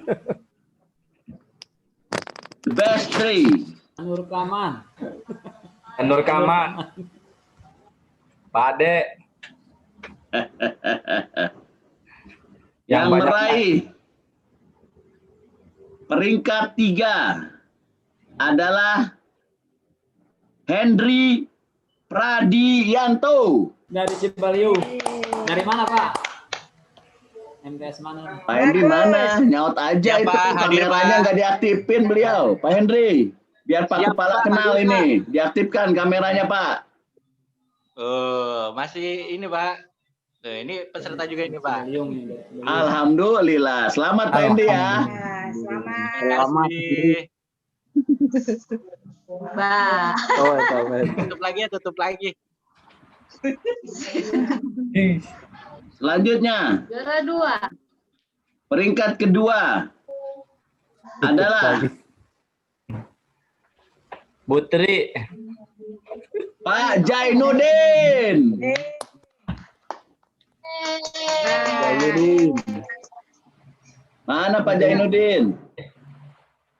The best three. Nur Kaman. Nur Kaman. Pak Ade. Yang banyak- meraih peringkat 3 adalah Henry Pradiyanto. Dari Cibaliu. Dari mana, Pak? MTS mana? Pak Henry mana? Nyaut aja Ya, itu Pak, hadir, kameranya Pak. nggak diaktifin beliau. Pak Henry, biar Pak Siap, Kepala Pak, kenal hadir, ini. Diaktifkan kameranya Pak. Masih ini Pak. Ini peserta juga ini Pak. Cibaliung ini. Dari Cibaliung. Alhamdulillah. Selamat Pak Henry ya. Nah, selamat. Terima kasih. Oh, Tutup lagi ya, tutup lagi. Selanjutnya, Juara 2. peringkat kedua adalah Putri. Pak Jainuddin. Jainuddin. Mana Pak Jainuddin?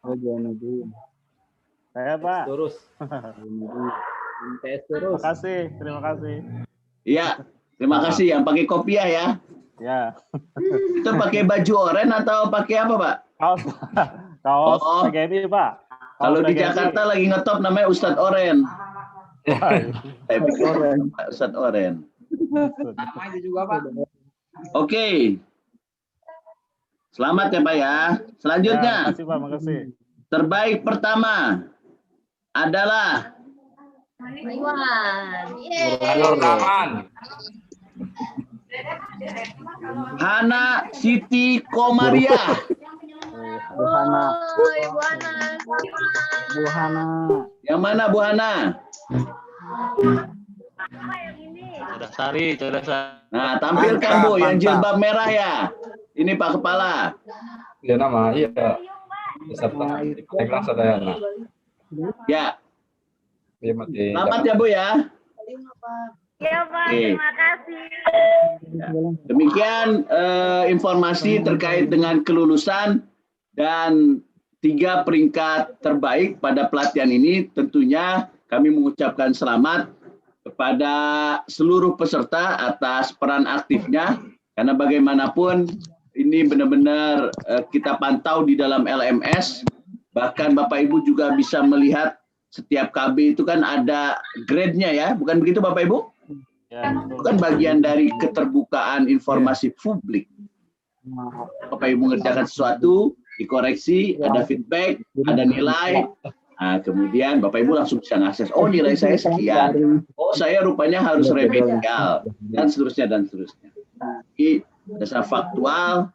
Oh, Jainuddin. Saya, Pak. Terus. MTS terus. Terima kasih. Iya, terima kasih yang pakai kopiah ya. Ya, Itu pakai baju oranye atau pakai apa Pak? kaos, kaos Oh. PGRI, Pak. Kalau di PGRI. Jakarta lagi ngetop namanya Ustadz Oren. Saya pikir Pak Ustadz Oren. Nama aja juga, Pak. Oke. Selamat ya Pak ya. Selanjutnya, Ya, makasih, Pak, makasih. terbaik pertama adalah Iwan. Nur Kaman. Hana Siti Komariah. Buhana, Oh, Ibu Ana. Buhana. Yang mana Bu Hana? Sudah Sari. Nah, tampilkan Bu yang jilbab merah ya. Ini Pak Kepala. Dia nama, iya. Peserta Teklas Sadayana. Ya, Dia mati. selamat ya Bu ya. Ya, Pak. Oke. Terima kasih. Demikian informasi terkait dengan kelulusan dan 3 peringkat terbaik pada pelatihan ini. Tentunya kami mengucapkan selamat kepada seluruh peserta atas peran aktifnya, karena bagaimanapun ini benar-benar kita pantau di dalam LMS. Bahkan Bapak Ibu juga bisa melihat setiap KB itu kan ada grade-nya ya, bukan begitu Bapak Ibu? Ya, Itu kan bagian dari keterbukaan informasi publik. Bapak Ibu mengerjakan sesuatu, dikoreksi, ada feedback, ada nilai. Nah, kemudian Bapak Ibu langsung bisa mengakses, oh nilai saya sekian, oh saya rupanya harus remedial, dan seterusnya, dan seterusnya. Jadi dasar faktual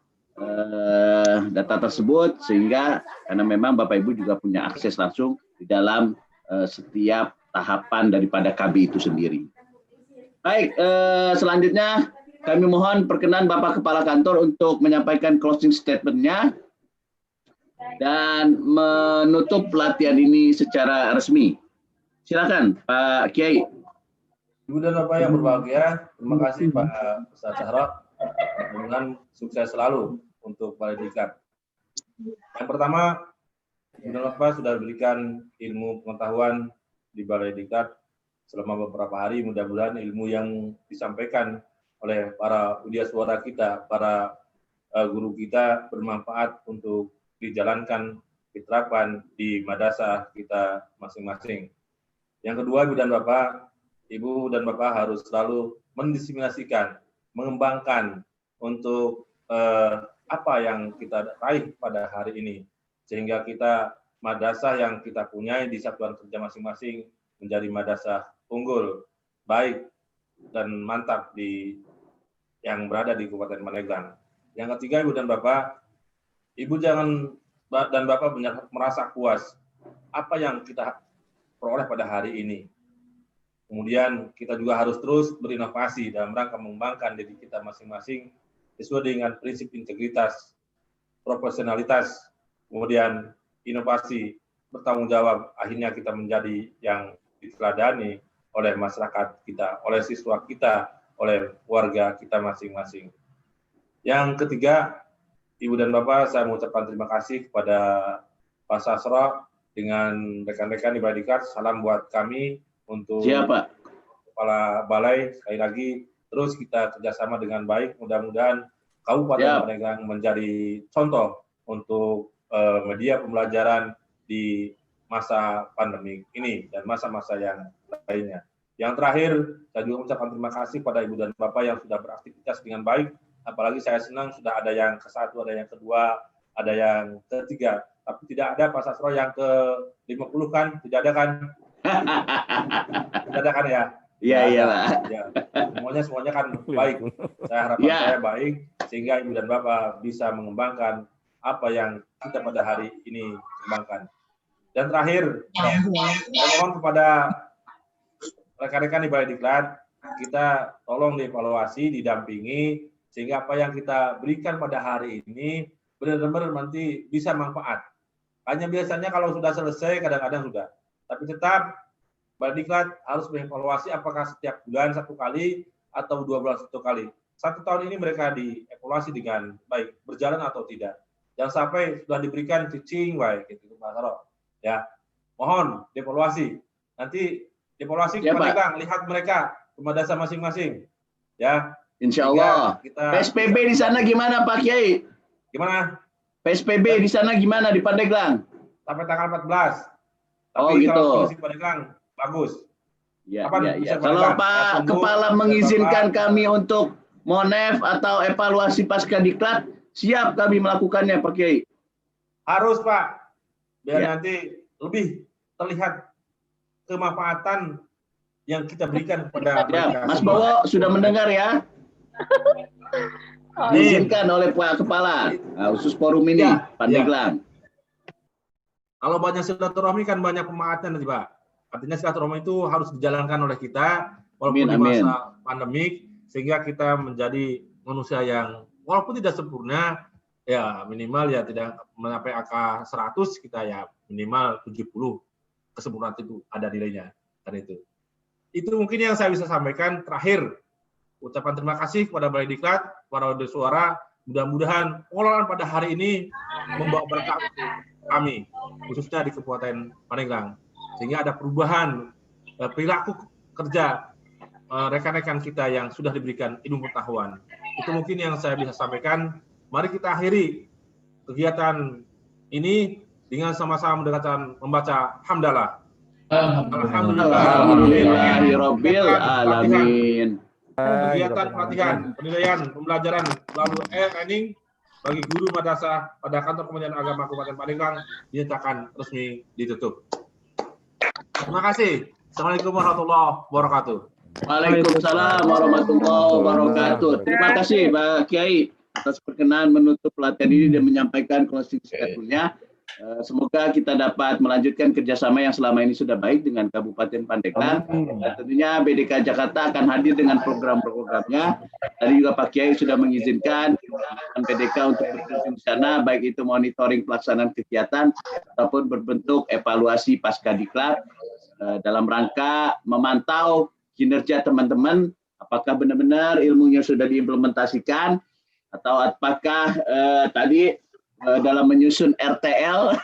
data tersebut, sehingga karena memang Bapak Ibu juga punya akses langsung di dalam setiap tahapan daripada KB itu sendiri. Baik, selanjutnya kami mohon perkenan Bapak Kepala Kantor untuk menyampaikan closing statement-nya dan menutup pelatihan ini secara resmi. Silakan Pak Kiai. Ibu dan Bapak yang berbahagia, terima kasih Pak Ustadz Sahra, dengan sukses selalu untuk Balai Diklat. Yang pertama, Ibu dan Bapak sudah berikan ilmu pengetahuan di Balai Diklat selama beberapa hari. Mudah-mudahan ilmu yang disampaikan oleh para widyaswara kita, para guru kita bermanfaat untuk dijalankan, diterapkan di madrasah kita masing-masing. Yang kedua, Ibu dan Bapak harus selalu mendiseminasikan, mengembangkan untuk apa yang kita raih pada hari ini, sehingga kita madrasah yang kita punyai di satuan kerja masing-masing menjadi madrasah unggul, baik dan mantap yang berada di Kabupaten Pandeglang. Yang ketiga, Ibu dan Bapak, Ibu dan Bapak merasa puas apa yang kita peroleh pada hari ini. Kemudian kita juga harus terus berinovasi dalam rangka mengembangkan diri kita masing-masing sesuai dengan prinsip integritas, profesionalitas, kemudian inovasi, bertanggung jawab, akhirnya kita menjadi yang diteladani oleh masyarakat kita, oleh siswa kita, oleh warga kita masing-masing. Yang ketiga, Ibu dan Bapak, saya mengucapkan terima kasih kepada Pak Sasro dengan rekan-rekan di Badikat. Salam buat kami untuk Siapa? Kepala Balai. Sekali lagi, terus kita kerjasama dengan baik. Mudah-mudahan Kabupaten Pandeglang menjadi contoh untuk media pembelajaran di masa pandemi ini dan masa-masa yang lainnya. Yang terakhir, saya juga mengucapkan terima kasih pada Ibu dan Bapak yang sudah beraktivitas dengan baik. Apalagi saya senang sudah ada yang ke-1, ada yang kedua, ada yang ketiga. Tapi tidak ada Pak Sasro yang ke-50 kan? Tidak ada kan? Tidak ada kan ya? Iya, Pak. Ya. Semuanya kan baik. Saya harapan saya baik sehingga Ibu dan Bapak bisa mengembangkan apa yang kita pada hari ini kembangkan. Dan terakhir, saya mohon kepada rekan-rekan di Balai Diklat, kita tolong dievaluasi, didampingi, sehingga apa yang kita berikan pada hari ini benar-benar nanti bisa manfaat. Hanya biasanya kalau sudah selesai, kadang-kadang sudah. Tapi tetap Balai Diklat harus mengevaluasi apakah setiap bulan 1 kali atau 2 bulan 1 kali. 1 tahun ini mereka dievaluasi dengan baik, berjalan atau tidak. Jangan sampai sudah diberikan cicing, baik, gitu, Pak Saro. Ya, mohon dievaluasi. Nanti dievaluasi ke Pandeglang, lihat mereka ke madrasah masing-masing. Ya, Insya Allah. PSBB di sana gimana Pak Kiai? Gimana? PSBB di sana gimana di Pandeglang? Sampai tanggal 14. Tapi Oh gitu. Kalau kondisi Pandeglang bagus. Ya. bisa Kalau Pandeglang? Pak Tunggu, Kepala Bapak. mengizinkan kami untuk monef atau evaluasi pasca diklat, siap kami melakukannya Pak Kiai. Harus Pak, biar Ya. nanti lebih terlihat kemanfaatan yang kita berikan kepada mereka. Mas semua. Bowo sudah mendengar ya? Diizinkan oleh Pak Kepala khusus forum ini Pandeglang. Kalau banyak silaturahmi kan banyak pemanfaatan nanti Pak. Artinya silaturahmi itu harus dijalankan oleh kita walaupun di masa pandemik sehingga kita menjadi manusia yang walaupun tidak sempurna ya minimal ya tidak mencapai angka 100 kita ya minimal 70 kesempurnaan itu ada nilainya kan itu. Itu mungkin yang saya bisa sampaikan terakhir. Ucapan terima kasih kepada Balai Diklat, para audio suara. Mudah-mudahan pengelolaan pada hari ini membawa berkah kami, khususnya di Kabupaten Pandeglang, sehingga ada perubahan perilaku kerja rekan-rekan kita yang sudah diberikan ilmu pengetahuan. Itu mungkin yang saya bisa sampaikan. Mari kita akhiri kegiatan ini dengan sama-sama mendekatkan membaca hamdalah. Alhamdulillahirabbil alamin. Kegiatan pelatihan, penilaian, pembelajaran melalui e-learning bagi guru madrasah pada kantor Kementerian Agama Kabupaten Pandeglang dinyatakan resmi ditutup. Terima kasih. Assalamualaikum warahmatullahi wabarakatuh. Waalaikumsalam warahmatullahi wabarakatuh. Terima kasih Pak Kiai atas perkenan menutup pelatihan ini dan menyampaikan closing statement-nya. Semoga kita dapat melanjutkan kerjasama yang selama ini sudah baik dengan Kabupaten Pandeglang. Dan tentunya BDK Jakarta akan hadir dengan program-programnya. Tadi juga Pak Kiai sudah mengizinkan BDK untuk berkunjung di sana, baik itu monitoring pelaksanaan kegiatan ataupun berbentuk evaluasi pasca diklat dalam rangka memantau kinerja teman-teman, apakah benar-benar ilmunya sudah diimplementasikan atau apakah tadi dalam menyusun RTL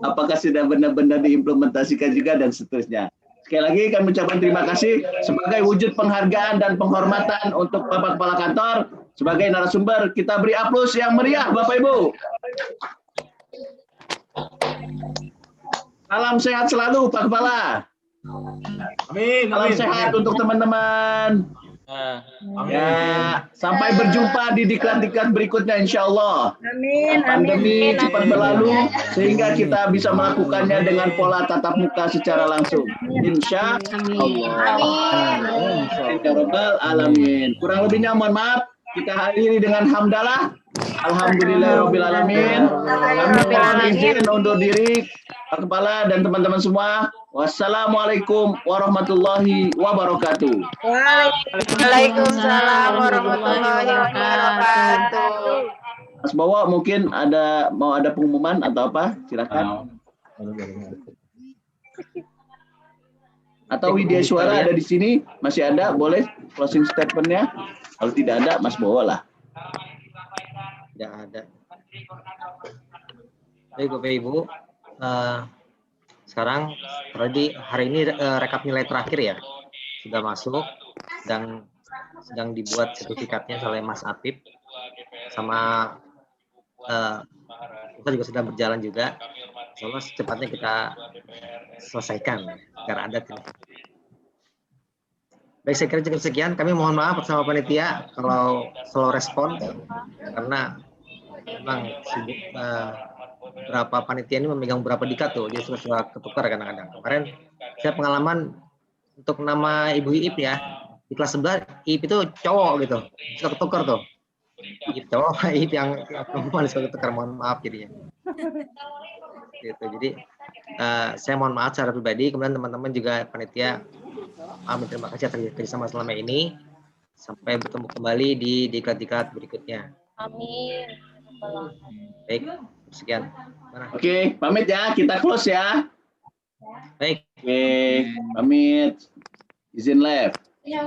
apakah sudah benar-benar diimplementasikan juga dan seterusnya. Sekali lagi kami ucapkan terima kasih sebagai wujud penghargaan dan penghormatan untuk Bapak Kepala Kantor sebagai narasumber. Kita beri aplaus yang meriah Bapak Ibu. Salam sehat selalu Pak Kepala. Amin. Salam sehat untuk teman-teman. Ya, sampai berjumpa di diklat-diklat berikutnya insya Allah. Amin. Pandemi cepat berlalu sehingga kita bisa melakukannya dengan pola tatap muka secara langsung. Insya Allah. Ya Rabbal Alamin. Kurang lebihnya mohon maaf. Kita akhiri dengan hamdalah. Alhamdulillahirabbil alamin. Kami mohon izin undur diri Pak Kepala dan teman-teman semua. Wassalamualaikum warahmatullahi wabarakatuh. Waalaikumsalam warahmatullahi wabarakatuh. Mas Bowo mungkin mau ada pengumuman atau apa? Silakan. Atau Widya Suara ada di sini? Masih ada? Boleh closing statement-nya? Kalau tidak ada, Mas Bowo lah. Tidak ada. Baik Bapak Ibu, sekarang hari ini rekap nilai terakhir ya sudah masuk dan sedang dibuat sertifikatnya oleh Mas Apip sama kita juga sedang berjalan juga. Insyaallah secepatnya kita selesaikan agar adat ini. Baik, saya kira cukup sekian. Kami mohon maaf bersama panitia kalau slow respon karena memang sibuk. Berapa panitia ini memegang berapa dikat tuh, dia suka ketukar kadang-kadang. Kemarin saya pengalaman untuk nama Ibu Iip ya, di kelas 11 Iip itu cowok gitu, suka ketukar tuh. Iip cowok, Iip yang perempuan suka ketukar, mohon maaf jadinya. Gitu. Jadi saya mohon maaf secara pribadi, kemudian teman-teman juga panitia, terima kasih atas kerjasama selama ini. Sampai bertemu kembali di diklat-diklat berikutnya. Amin. Baik, sekian. Oke, pamit ya, kita close ya. Baik. Oke, pamit. Izin live. Ya.